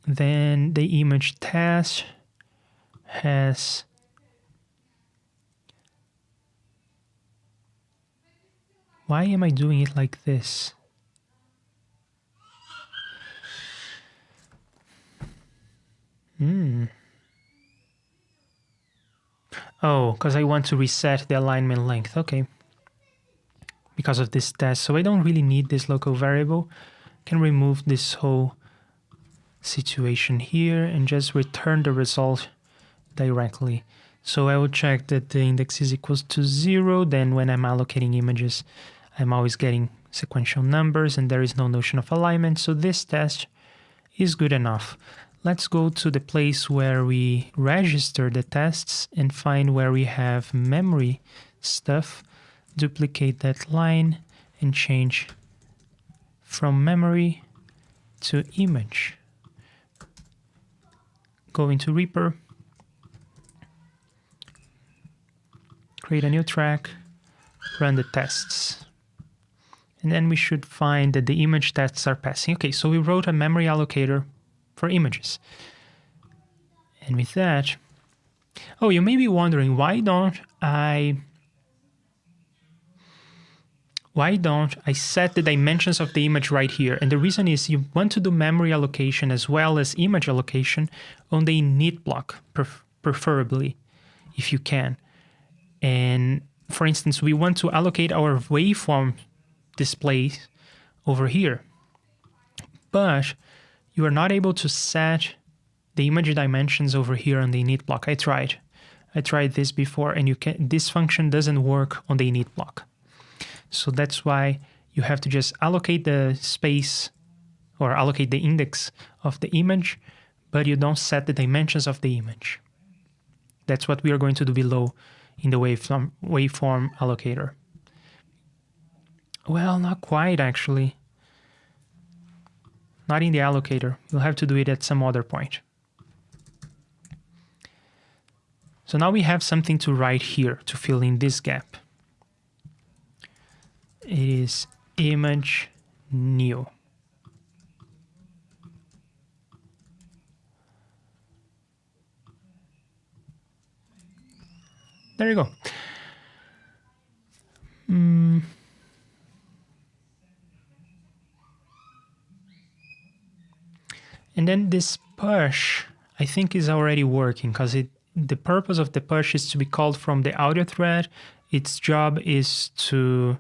Then the image test has why am I doing it like this? Oh, because I want to reset the alignment length. Okay. Because of this test. So I don't really need this local variable. I can remove this whole situation here and just return the result directly. So I will check that the index is equals to 0. Then when I'm allocating images, I'm always getting sequential numbers and there is no notion of alignment. So this test is good enough. Let's go to the place where we register the tests and find where we have memory stuff. Duplicate that line and change from memory to image. Go into REAPER, create a new track, run the tests. And then we should find that the image tests are passing. Okay, so we wrote a memory allocator for images. And with that, oh, you may be wondering, why don't I set the dimensions of the image right here? And the reason is you want to do memory allocation as well as image allocation on the init block, preferably, if you can. And for instance, we want to allocate our waveform displays over here. But you are not able to set the image dimensions over here on the init block. I tried this before, and this function doesn't work on the init block. So that's why you have to just allocate the space or allocate the index of the image, but you don't set the dimensions of the image. That's what we are going to do below in the waveform allocator. Well, not quite actually. Not in the allocator. You'll have to do it at some other point. So now we have something to write here to fill in this gap. It is image new. There you go. And then this push, I think, is already working because the purpose of the push is to be called from the audio thread. Its job is to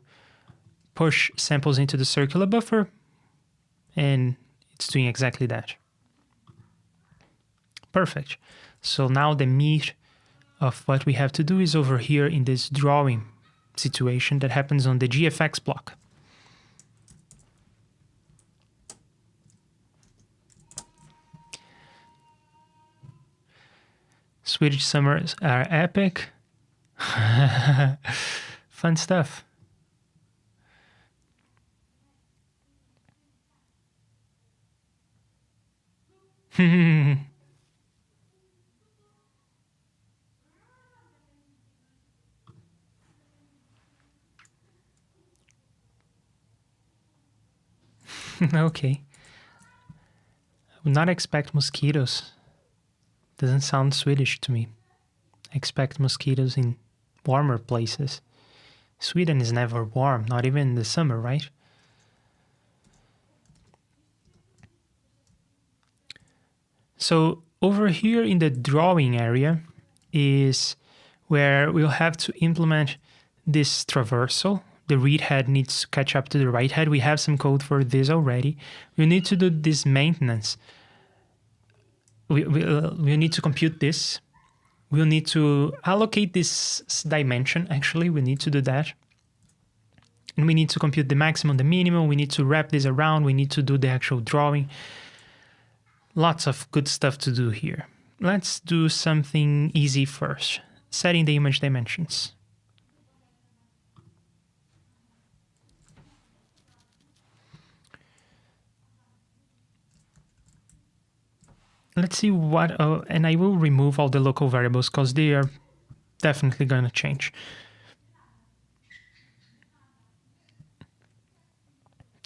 push samples into the circular buffer, and it's doing exactly that. Perfect. So now the meat of what we have to do is over here in this drawing situation that happens on the GFX block. Swedish summers are epic. Fun stuff. Okay. I would not expect mosquitoes. Doesn't sound Swedish to me. I expect mosquitoes in warmer places. Sweden is never warm, not even in the summer, right? So over here in the drawing area is where we'll have to implement this traversal. The read head needs to catch up to the write head. We have some code for this already. We need to do this maintenance. We need to compute this. We'll need to allocate this dimension, actually. We need to do that. And we need to compute the maximum, the minimum. We need to wrap this around. We need to do the actual drawing. Lots of good stuff to do here. Let's do something easy first. Setting the image dimensions. Let's see what, and I will remove all the local variables because they are definitely going to change.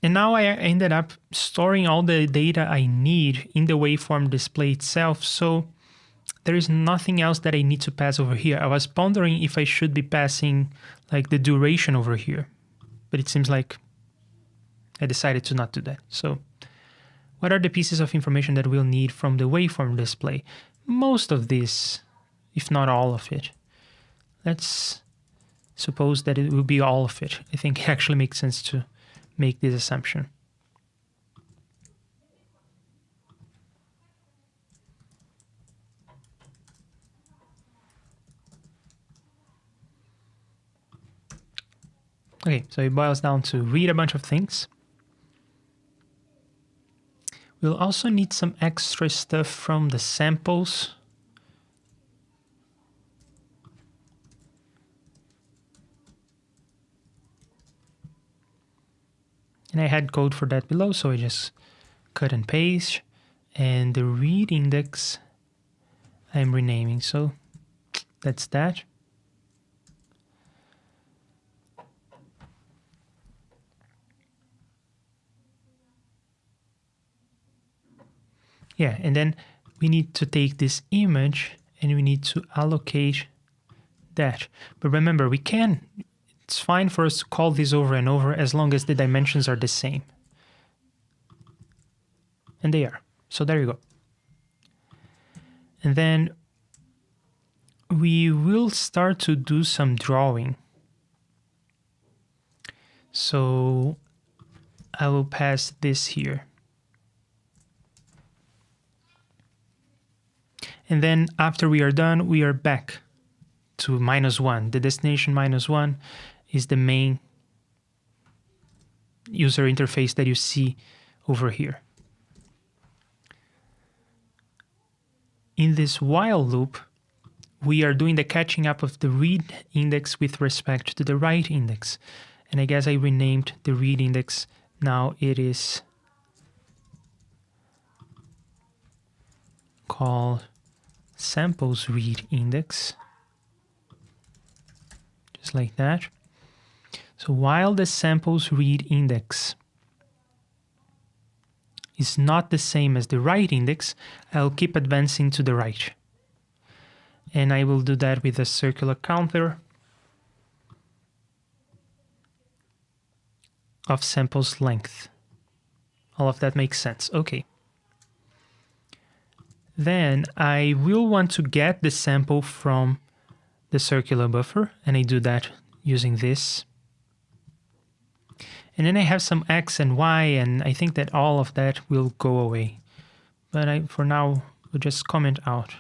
And now I ended up storing all the data I need in the waveform display itself, so there is nothing else that I need to pass over here. I was pondering if I should be passing like the duration over here, but it seems like I decided to not do that. So what are the pieces of information that we'll need from the waveform display? Most of this, if not all of it. Let's suppose that it will be all of it. I think it actually makes sense to make this assumption. Okay, so it boils down to read a bunch of things. We'll also need some extra stuff from the samples. And I had code for that below, so I just cut and paste. And the read index I'm renaming, so that's that. Yeah, and then we need to take this image and we need to allocate that. But remember, it's fine for us to call this over and over as long as the dimensions are the same. And they are. So there you go. And then we will start to do some drawing. So I will pass this here. And then after we are done, we are back to -1. The destination -1 is the main user interface that you see over here. In this while loop, we are doing the catching up of the read index with respect to the write index. And I guess I renamed the read index. Now it is called samples read index. just like that. So while the samples read index is not the same as the write index, I'll keep advancing to the right. And I will do that with a circular counter of samples length. All of that makes sense. Okay. Then I will want to get the sample from the circular buffer, and I do that using this. And then I have some X and Y, and I think that all of that will go away. But for now, we'll just comment out.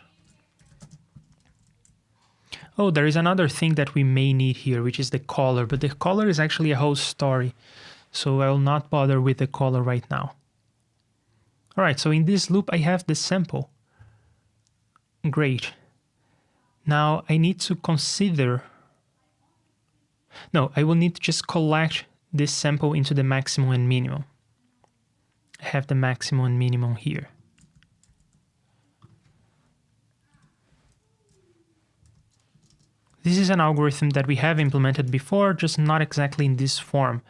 Oh, there is another thing that we may need here, which is the color, but the color is actually a whole story. So I will not bother with the color right now. All right, so in this loop, I have the sample. Great. Now I need to consider, no, I will need to just collect this sample into the maximum and minimum. I have the maximum and minimum here. This is an algorithm that we have implemented before, just not exactly in this form.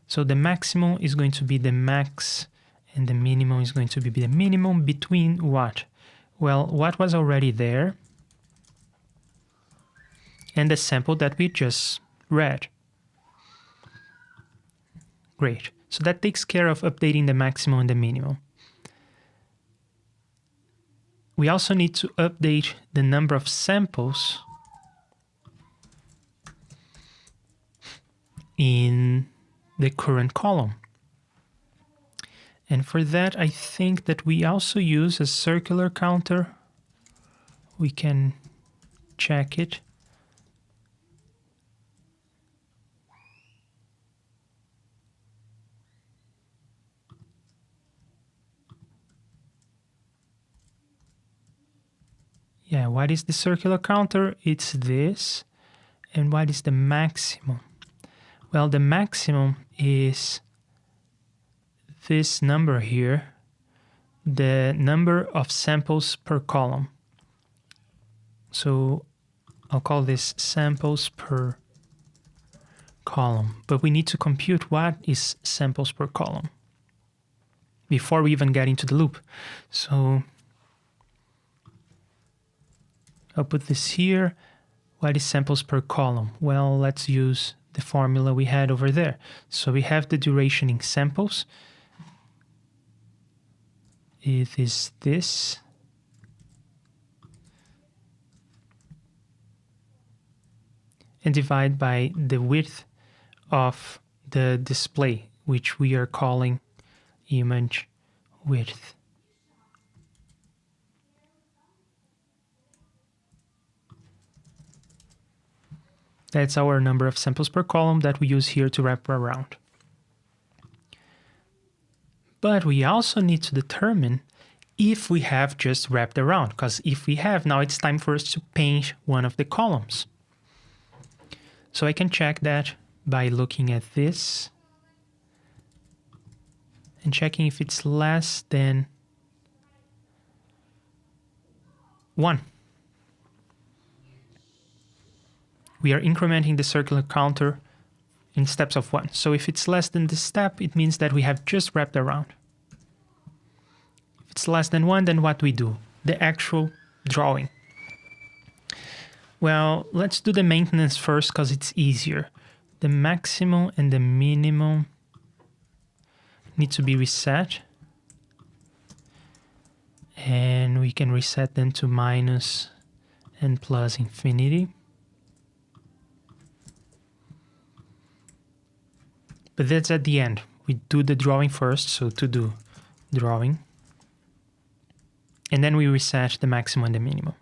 So the maximum is going to be the max, and the minimum is going to be the minimum between what? Well, what was already there and the sample that we just read. Great. So that takes care of updating the maximum and the minimum. We also need to update the number of samples in the current column. And for that, I think that we also use a circular counter. We can check it. Yeah, what is the circular counter? It's this. And what is the maximum? Well, the maximum is this number here, the number of samples per column. So I'll call this samples per column, but we need to compute what is samples per column before we even get into the loop. So I'll put this here. What is samples per column? Well, let's use the formula we had over there. So we have the duration in samples. It is this. And divide by the width of the display, which we are calling image width. That's our number of samples per column that we use here to wrap around. But we also need to determine if we have just wrapped around, because if we have, now it's time for us to paint one of the columns. So I can check that by looking at this and checking if it's less than 1. We are incrementing the circular counter in steps of 1. So if it's less than this step, it means that we have just wrapped around. If it's less than 1, then what we do? The actual drawing. Well, let's do the maintenance first because it's easier. The maximum and the minimum need to be reset. And we can reset them to minus and plus infinity. But that's at the end. We do the drawing first, so to do drawing. And then we reset the maximum and the minimum.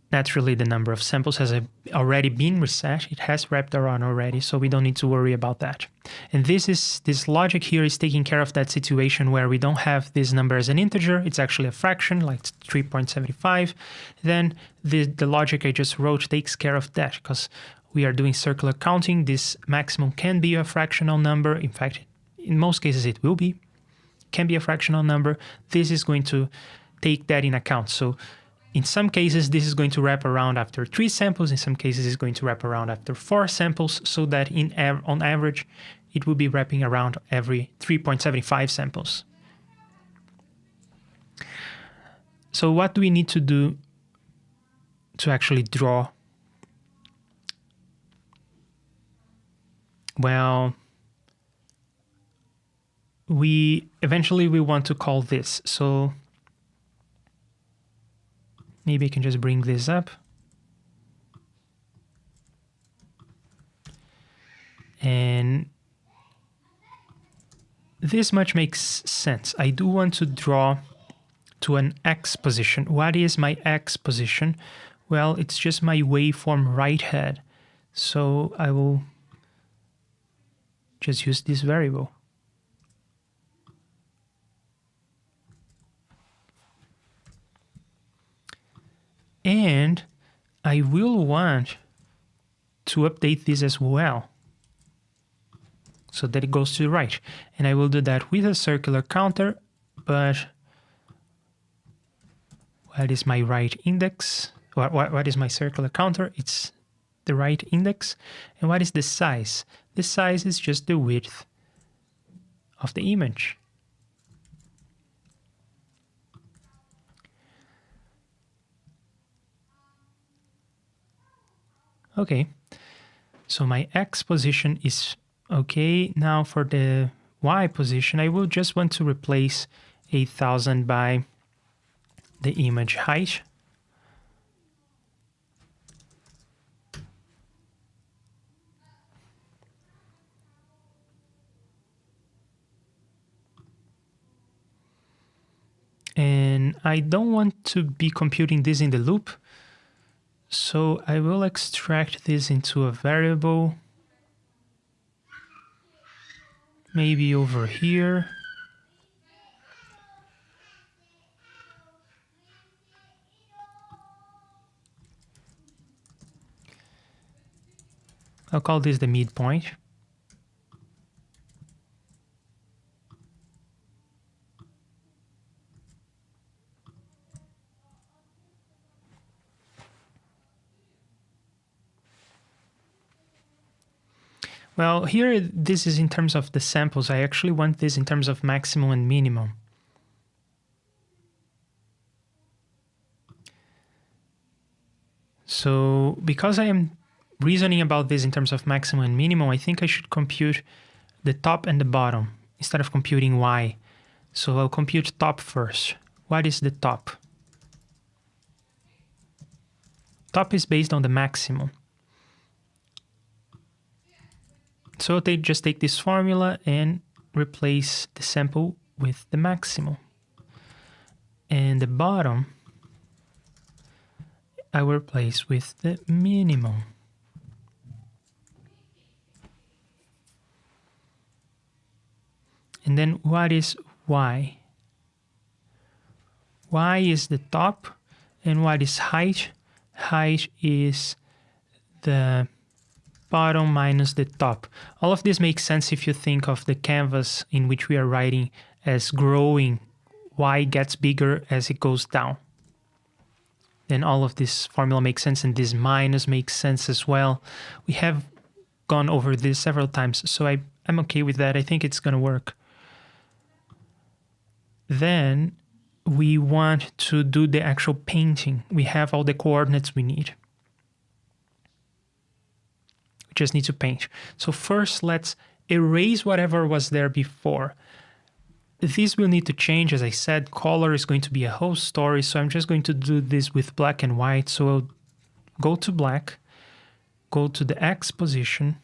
Naturally, the number of samples has already been reset. It has wrapped around already, so we don't need to worry about that. And this logic here is taking care of that situation where we don't have this number as an integer. It's actually a fraction, like 3.75. Then the logic I just wrote takes care of that, because we are doing circular counting. This maximum can be a fractional number. In fact, in most cases it will be. Can be a fractional number. This is going to take that in account. So In some cases, this is going to wrap around after 3 samples. In some cases, it's going to wrap around after 4 samples, so that on average, it will be wrapping around every 3.75 samples. So what do we need to do to actually draw? Well, eventually we want to call this. So maybe I can just bring this up. And this much makes sense. I do want to draw to an X position. What is my X position? Well, it's just my waveform right head. So I will just use this variable. And I will want to update this as well, so that it goes to the right. And I will do that with a circular counter, but what is my right index? What is my circular counter? It's the right index. And what is the size? The size is just the width of the image. Okay, so my X position is okay. Now for the Y position, I will just want to replace 8,000 by the image height. And I don't want to be computing this in the loop, so I will extract this into a variable, maybe over here. I'll call this the midpoint. Well, here this is in terms of the samples. I actually want this in terms of maximum and minimum. So because I am reasoning about this in terms of maximum and minimum, I think I should compute the top and the bottom instead of computing Y. So I'll compute top first. What is the top? Top is based on the maximum. So they just take this formula and replace the sample with the maximum. And the bottom, I will replace with the minimum. And then what is Y? Y is the top, and what is height? Height is the bottom minus the top. All of this makes sense if you think of the canvas in which we are writing as growing. Y gets bigger as it goes down. Then all of this formula makes sense, and this minus makes sense as well. We have gone over this several times, so I'm okay with that. I think it's going to work. Then we want to do the actual painting. We have all the coordinates we need. We just need to paint. So first, let's erase whatever was there before. This will need to change. As I said, color is going to be a whole story. So I'm just going to do this with black and white. So I'll go to black, go to the X position,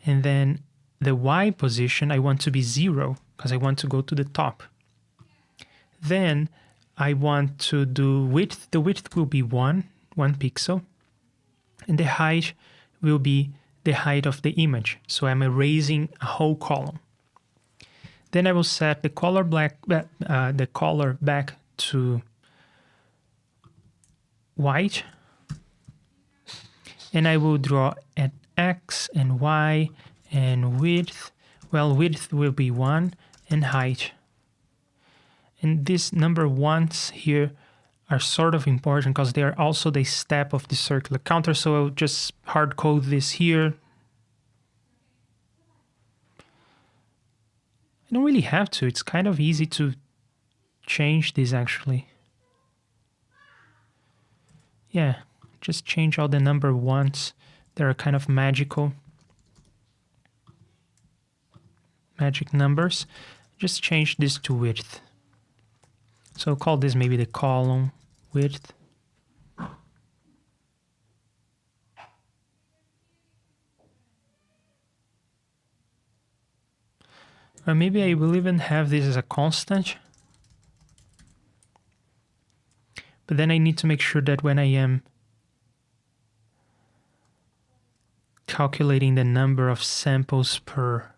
and then the Y position, I want to be 0 because I want to go to the top. Then I want to do width. The width will be 1 pixel. And the height will be the height of the image. So I'm erasing a whole column. Then I will set the color back to white. And I will draw at X and Y and width. Well, width will be 1 and height. And these number ones here are sort of important because they are also the step of the circular counter. So I'll just hard code this here. I don't really have to. It's kind of easy to change this actually. Yeah, just change all the number ones. They're kind of magical. Magic numbers. Just change this to width. So call this maybe the column width. Or maybe I will even have this as a constant. But then I need to make sure that when I am calculating the number of samples per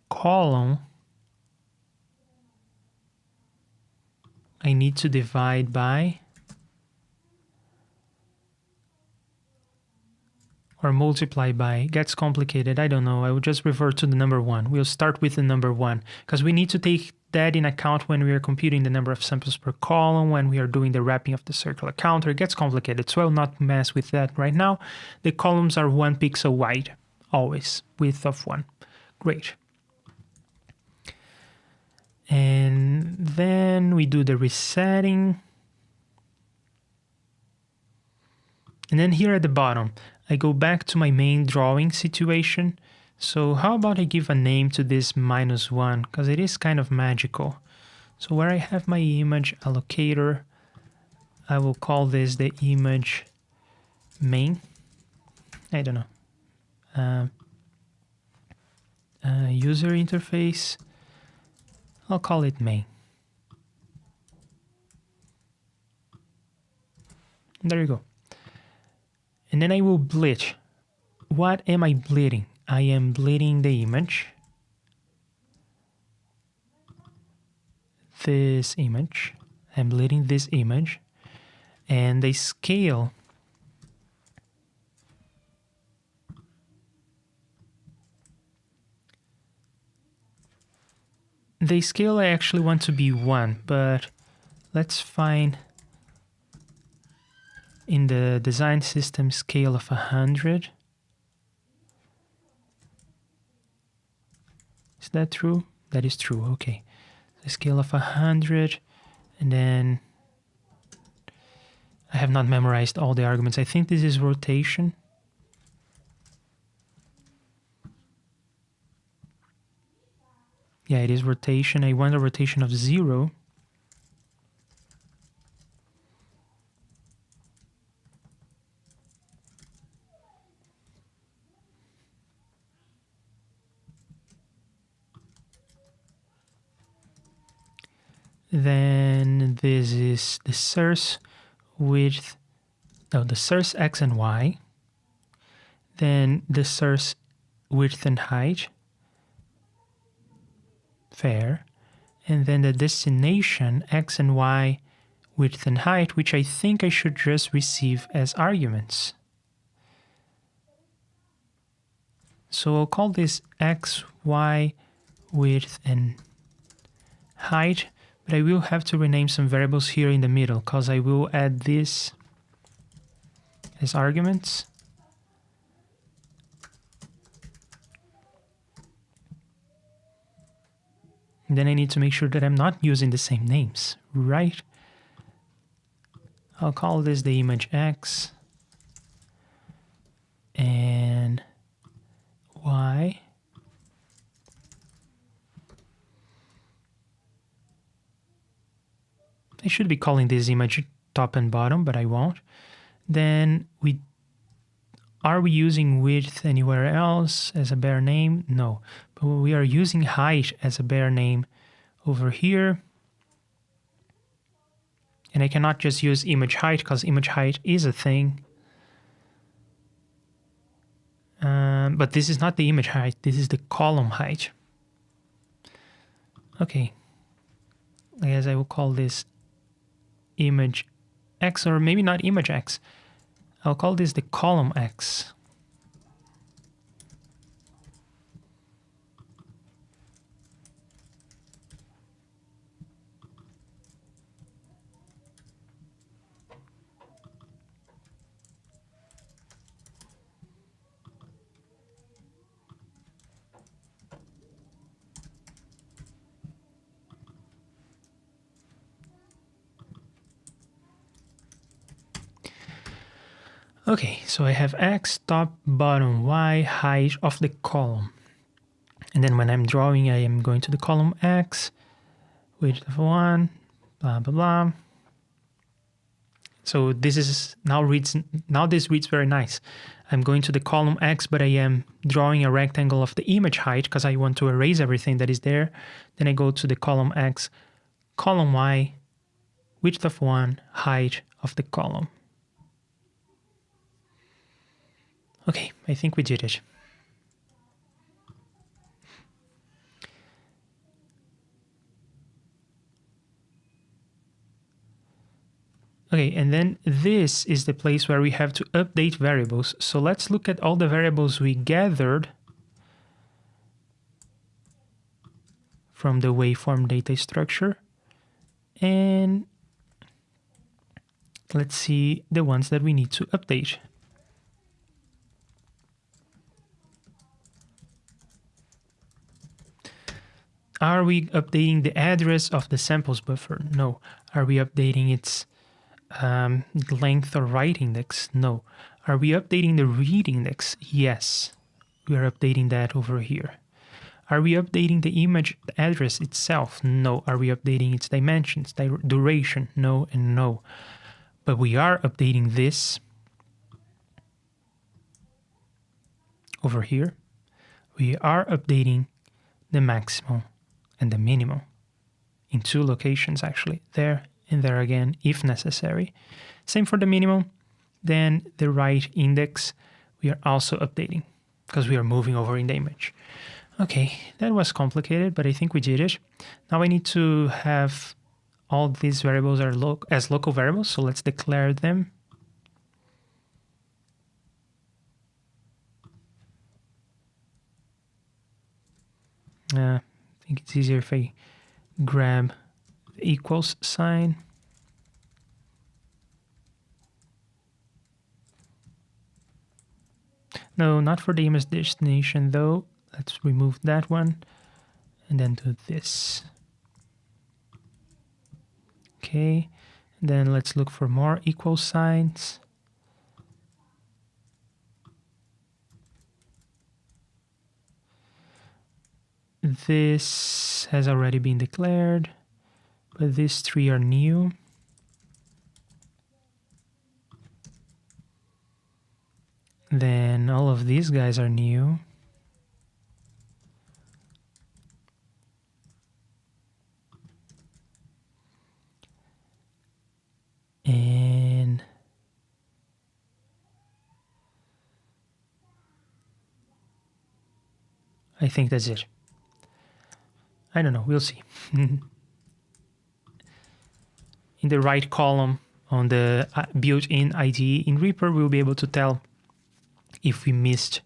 column, I need to divide by or multiply by. It gets complicated. I don't know. I will just revert to the number one. We'll start with the number one because we need to take that in account when we are computing the number of samples per column, when we are doing the wrapping of the circular counter. It gets complicated, so I will not mess with that right now. The columns are 1 pixel wide, always, width of 1. Great. And then we do the resetting. And then here at the bottom, I go back to my main drawing situation. So how about I give a name to this -1, because it is kind of magical. So where I have my image allocator, I will call this the image main. I don't know. User interface, I'll call it main. There you go. And then I will bleed. What am I bleeding? I am bleeding the image. This image. I'm bleeding this image. And the scale. The scale I actually want to be 1, but let's find in the design system scale of 100. Is that true? That is true, okay. The scale of 100, and then I have not memorized all the arguments. I think this is rotation. Yeah, it is rotation. I want a rotation of 0. Then this is the source width, no, the source x and y. Then the source width and height. Fair. And then the destination x and y width and height, which I think I should just receive as arguments. So I'll call this x, y, width, and height. But I will have to rename some variables here in the middle because I will add this as arguments. And then I need to make sure that I'm not using the same names, right? I'll call this the image X and Y. I should be calling this image top and bottom, but I won't. Then are we using width anywhere else as a bare name? No, but we are using height as a bare name over here. And I cannot just use image height because image height is a thing. But this is not the image height, this is the column height. Okay, I guess I will call this image X, or maybe not image X. I'll call this the column X. Okay, so I have X, top, bottom, Y, height of the column. And then when I'm drawing, I am going to the column X, width of 1, blah, blah, blah. So this is now this reads very nice. I'm going to the column X, but I am drawing a rectangle of the image height because I want to erase everything that is there. Then I go to the column X, column Y, width of 1, height of the column. Okay, I think we did it. Okay, and then this is the place where we have to update variables. So let's look at all the variables we gathered from the waveform data structure. And let's see the ones that we need to update. Are we updating the address of the samples buffer? No. Are we updating its length or write index? No. Are we updating the read index? Yes. We are updating that over here. Are we updating the image address itself? No. Are we updating its dimensions, duration? No and no. But we are updating this over here. We are updating the maximum and the minimum in 2 locations actually, there and there again if necessary. Same for the minimum. Then the write index we are also updating because we are moving over in the image. Okay, that was complicated, but I think we did it. Now I need to have all these variables are as local variables, so let's declare them. I think it's easier if I grab the equals sign. No, not for the image destination though. Let's remove that one and then do this. Okay, and then let's look for more equal signs. This has already been declared, but these 3 are new. Then all of these guys are new. And I think that's it. I don't know, we'll see. In the right column on the built-in ID in Reaper, we'll be able to tell if we missed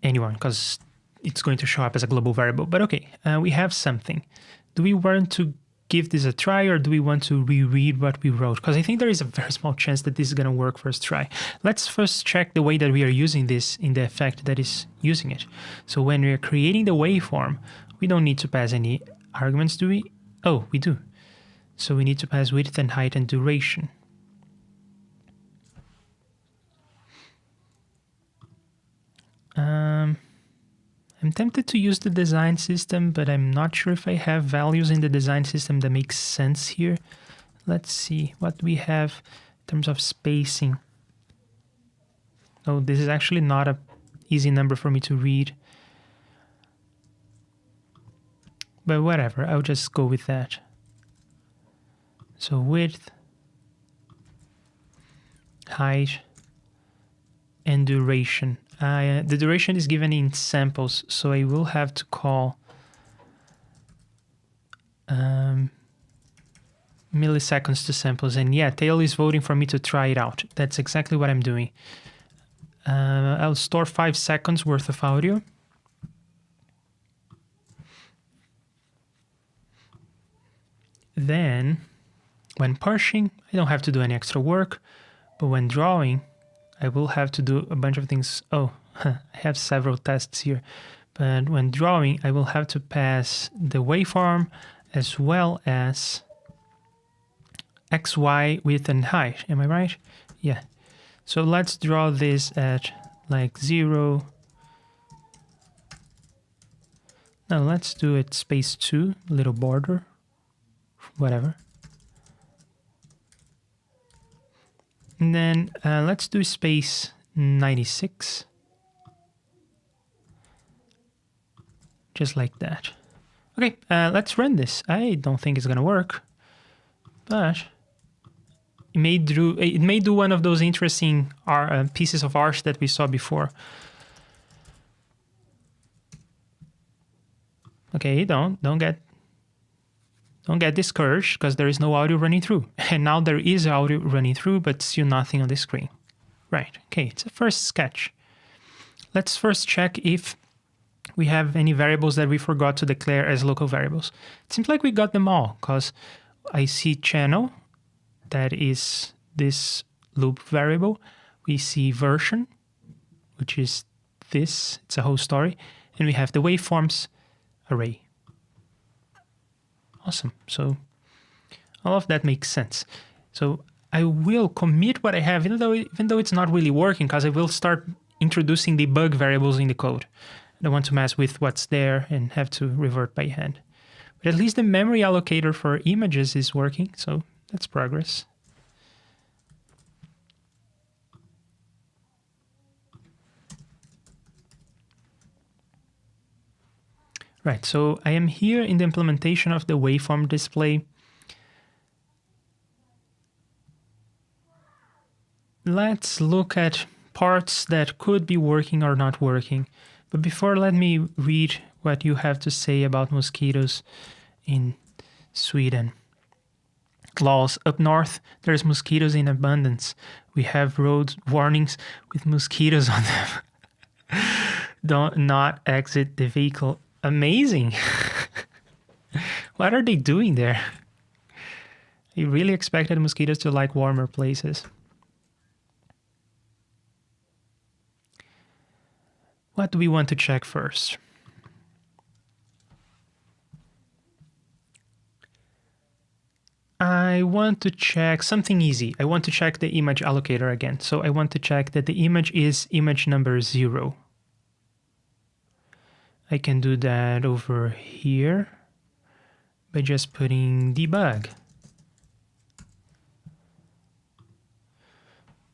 anyone because it's going to show up as a global variable. But okay, we have something. Do we want to give this a try or do we want to reread what we wrote? Because I think there is a very small chance that this is going to work first try. Let's first check the way that we are using this in the effect that is using it. So when we are creating the waveform, we don't need to pass any arguments, do we? Oh, we do. So we need to pass width and height and duration. I'm tempted to use the design system, but I'm not sure if I have values in the design system that make sense here. Let's see what we have in terms of spacing. Oh, this is actually not an easy number for me to read. But whatever, I'll just go with that. So width, height, and duration. The duration is given in samples, so I will have to call milliseconds to samples. And yeah, Tail is voting for me to try it out. That's exactly what I'm doing. I'll store 5 seconds worth of audio. Then, when parsing, I don't have to do any extra work, but when drawing, I will have to do a bunch of things. Oh, I have several tests here. But when drawing, I will have to pass the waveform as well as X, Y, width, and height. Am I right? Yeah. So let's draw this at like 0. No, let's do it space 2, little border, whatever. And then let's do space 96. Just like that. Okay, let's run this. I don't think it's gonna work, but it may do one of those interesting pieces of art that we saw before. Okay, don't get discouraged because there is no audio running through. And now there is audio running through, but still nothing on the screen. Right, okay, it's a first sketch. Let's first check if we have any variables that we forgot to declare as local variables. It seems like we got them all, because I see channel, that is this loop variable. We see version, which is this, it's a whole story. And we have the waveforms array. Awesome, so all of that makes sense. So I will commit what I have, even though it's not really working, because I will start introducing debug variables in the code. I don't want to mess with what's there and have to revert by hand. But at least the memory allocator for images is working, so that's progress. Right, so I am here in the implementation of the waveform display. Let's look at parts that could be working or not working. But before, let me read what you have to say about mosquitoes in Sweden. Laws. Up north, there's mosquitoes in abundance. We have road warnings with mosquitoes on them. Don't not exit the vehicle. Amazing. What are they doing there? I really expected mosquitoes to like warmer places. What do we want to check first? I want to check something easy. I want to check the image allocator again. So I want to check that the image is image number 0. I can do that over here by just putting debug.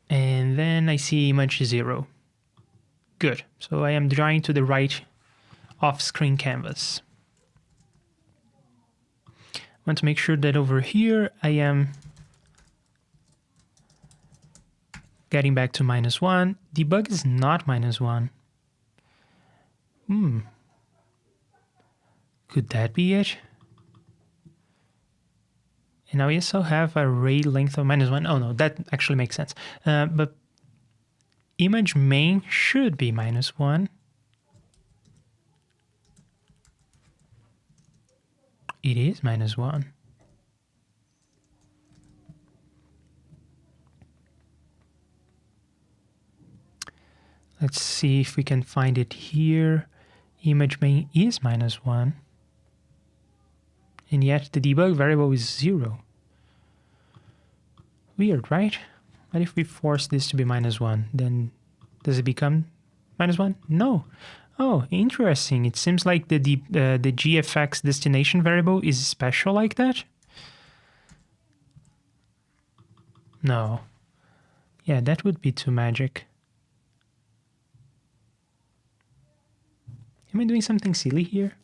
And then I see image 0. Good. So I am drawing to the right off-screen canvas. I want to make sure that over here I am getting back to -1. Debug is not -1. Could that be it? And now we also have array length of -1. Oh no, that actually makes sense. But image main should be -1. It is -1. Let's see if we can find it here. Image main is -1. And yet the debug variable is 0. Weird, right? What if we force this to be -1? Then does it become -1? No. Oh, interesting. It seems like the GFX destination variable is special like that. No. Yeah, that would be too magic. Am I doing something silly here?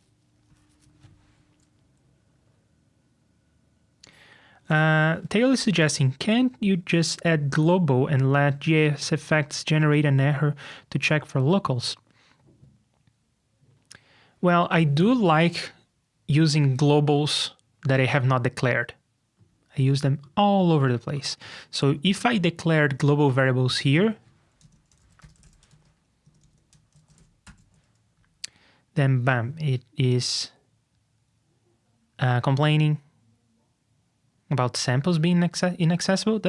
Taylor is suggesting, can't you just add global and let GSFX generate an error to check for locals? Well, I do like using globals that I have not declared. I use them all over the place. So if I declared global variables here, then bam, it is complaining about samples being inaccessible.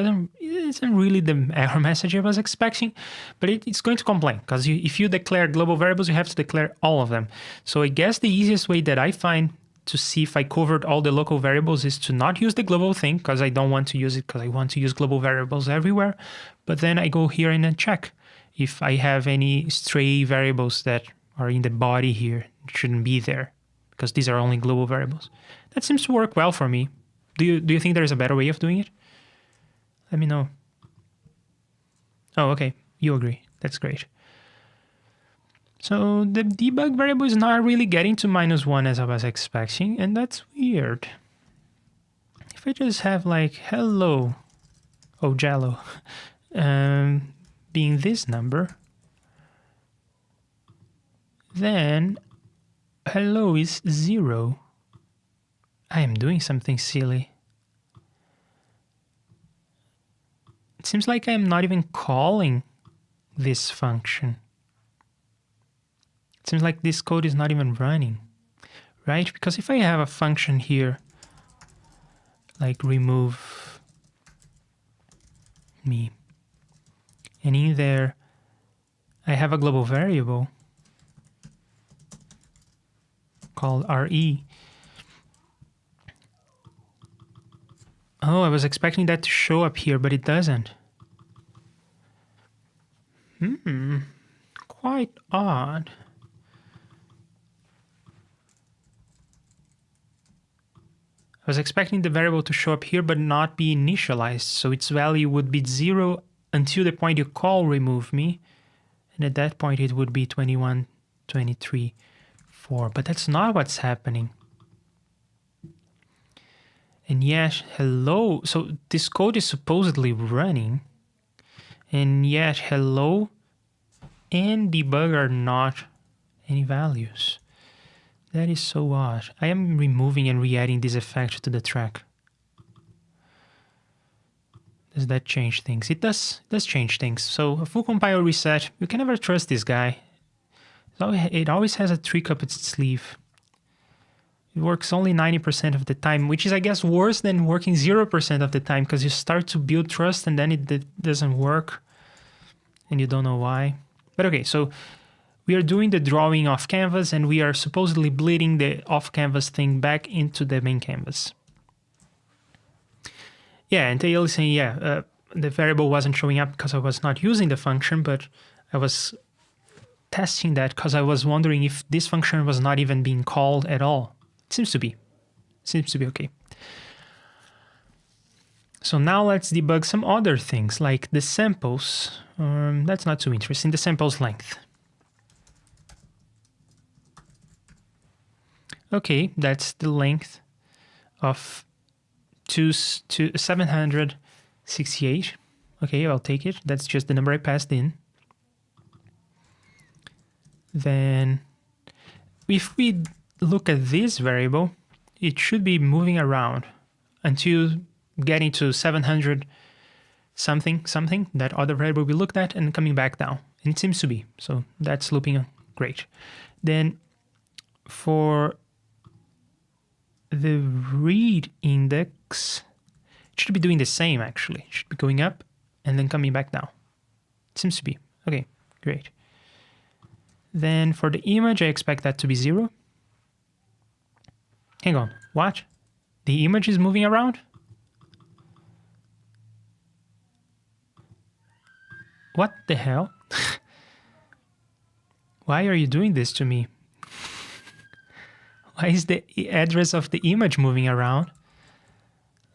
Isn't really the error message I was expecting, but it's going to complain because if you declare global variables, you have to declare all of them. So I guess the easiest way that I find to see if I covered all the local variables is to not use the global thing, because I don't want to use it, because I want to use global variables everywhere. But then I go here and then check if I have any stray variables that are in the body here. It shouldn't be there, because these are only global variables. That seems to work well for me. Do you think there's a better way of doing it? Let me know. Oh, okay. You agree. That's great. So the debug variable is not really getting to -1 as I was expecting, and that's weird. If I just have like hello, oh jello, being this number, then hello is 0. I am doing something silly. It seems like I am not even calling this function. It seems like this code is not even running, right? Because if I have a function here, like remove me, and in there I have a global variable called RE. Oh, I was expecting that to show up here, but it doesn't. Quite odd. I was expecting the variable to show up here but not be initialized, so its value would be 0 until the point you call remove me, and at that point it would be 21, 23, 4. But that's not what's happening. And yet, hello, so this code is supposedly running, and yet hello and debug are not any values. That is so odd. I am removing and re-adding this effect to the track. Does that change things? It does change things. So a full compile reset, you can never trust this guy. It always has a trick up its sleeve. It works only 90% of the time, which is, I guess, worse than working 0% of the time, because you start to build trust and then it doesn't work and you don't know why. But okay, so we are doing the drawing off canvas and we are supposedly bleeding the off canvas thing back into the main canvas. Yeah, and Tail is saying, the variable wasn't showing up because I was not using the function, but I was testing that because I was wondering if this function was not even being called at all. It seems to be. Seems to be okay. So now let's debug some other things like the samples. That's not too interesting. The samples length. Okay, that's the length of 768. Okay, I'll take it. That's just the number I passed in. Then if we look at this variable, it should be moving around until getting to 700 something, that other variable we looked at, and coming back down. And it seems to be. So that's looping great. Then for the read index, it should be doing the same actually. It should be going up and then coming back down. It seems to be. Okay, great. Then for the image, I expect that to be 0. Hang on, what? The image is moving around? What the hell? Why are you doing this to me? Why is the address of the image moving around?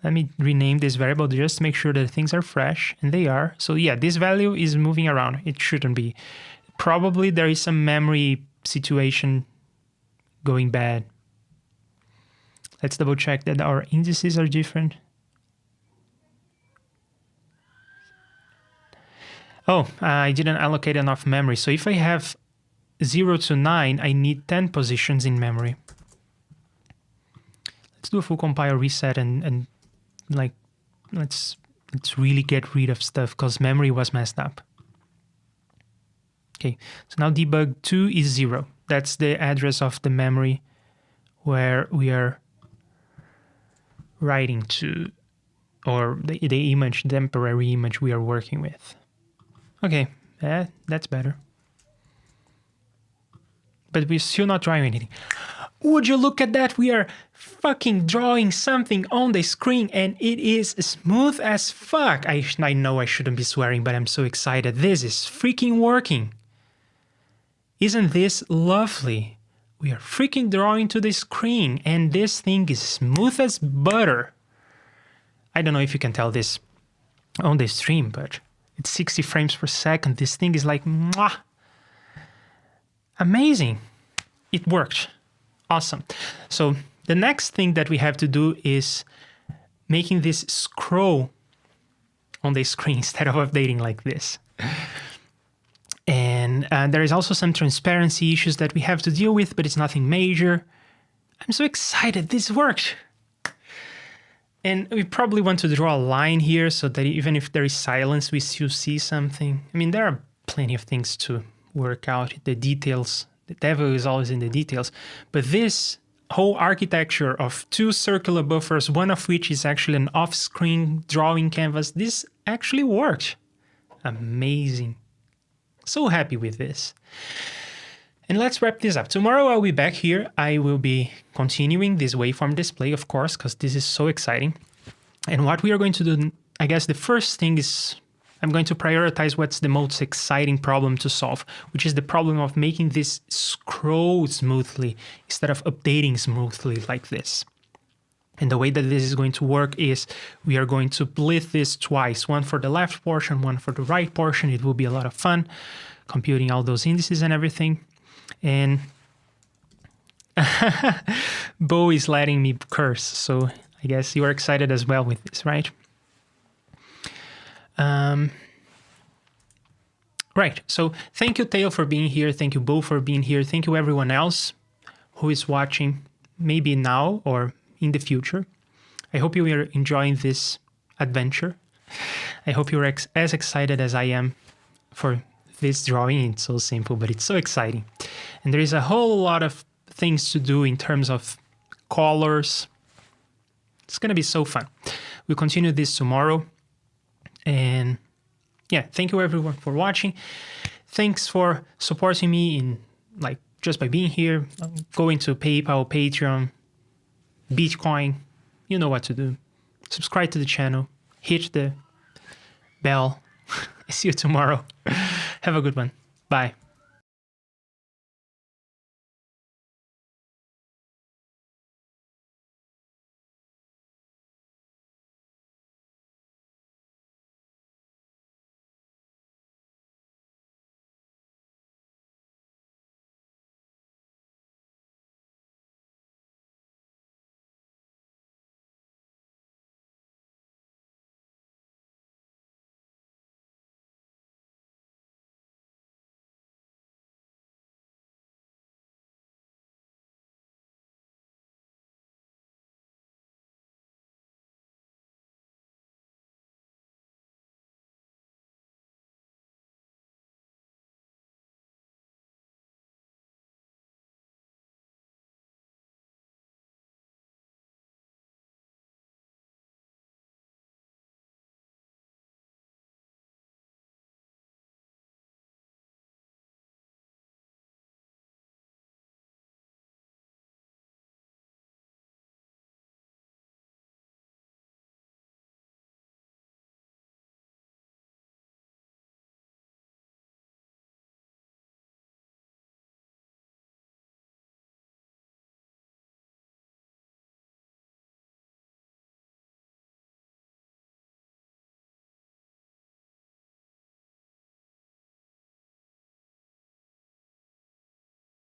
Let me rename this variable just to make sure that things are fresh, and they are. So yeah, this value is moving around. It shouldn't be. Probably there is some memory situation going bad. Let's double check that our indices are different. Oh, I didn't allocate enough memory. So if I have 0 to 9, I need 10 positions in memory. Let's do a full compile reset and like let's really get rid of stuff because memory was messed up. Okay, so now debug 2 is 0. That's the address of the memory where we are writing to, or the image, the temporary image we are working with. Okay, that's better. But we're still not trying anything. Would you look at that? We are fucking drawing something on the screen and it is smooth as fuck. I know I shouldn't be swearing, but I'm so excited. This is freaking working. Isn't this lovely? We are freaking drawing to the screen and this thing is smooth as butter. I don't know if you can tell this on the stream, but it's 60 frames per second. This thing is like, mwah. Amazing. It worked. Awesome. So the next thing that we have to do is making this scroll on the screen instead of updating like this. And there is also some transparency issues that we have to deal with, but it's nothing major. I'm so excited. This worked. And we probably want to draw a line here so that even if there is silence, we still see something. I mean, there are plenty of things to work out. The details, the devil is always in the details. But this whole architecture of two circular buffers, one of which is actually an off-screen drawing canvas, this actually worked. Amazing. So happy with this. And let's wrap this up. Tomorrow I'll be back here. I will be continuing this waveform display, of course, because this is so exciting. And what we are going to do, I guess the first thing is I'm going to prioritize what's the most exciting problem to solve, which is the problem of making this scroll smoothly instead of updating smoothly like this. And the way that this is going to work is we are going to split this twice, one for the left portion, one for the right portion. It will be a lot of fun computing all those indices and everything. And Bo is letting me curse, so I guess you are excited as well with this, right? Right, so thank you, Tail, for being here. Thank you, Bo, for being here. Thank you, everyone else who is watching, maybe now or in the future. I hope you are enjoying this adventure. I hope you're as excited as I am for this drawing. It's so simple, but it's so exciting. And there is a whole lot of things to do in terms of colors. It's going to be so fun. We'll continue this tomorrow. And yeah, thank you everyone for watching. Thanks for supporting me in just by being here, going to PayPal, Patreon, Bitcoin. You know what to do. Subscribe to the channel, hit the bell. I see you tomorrow. Have a good one. Bye.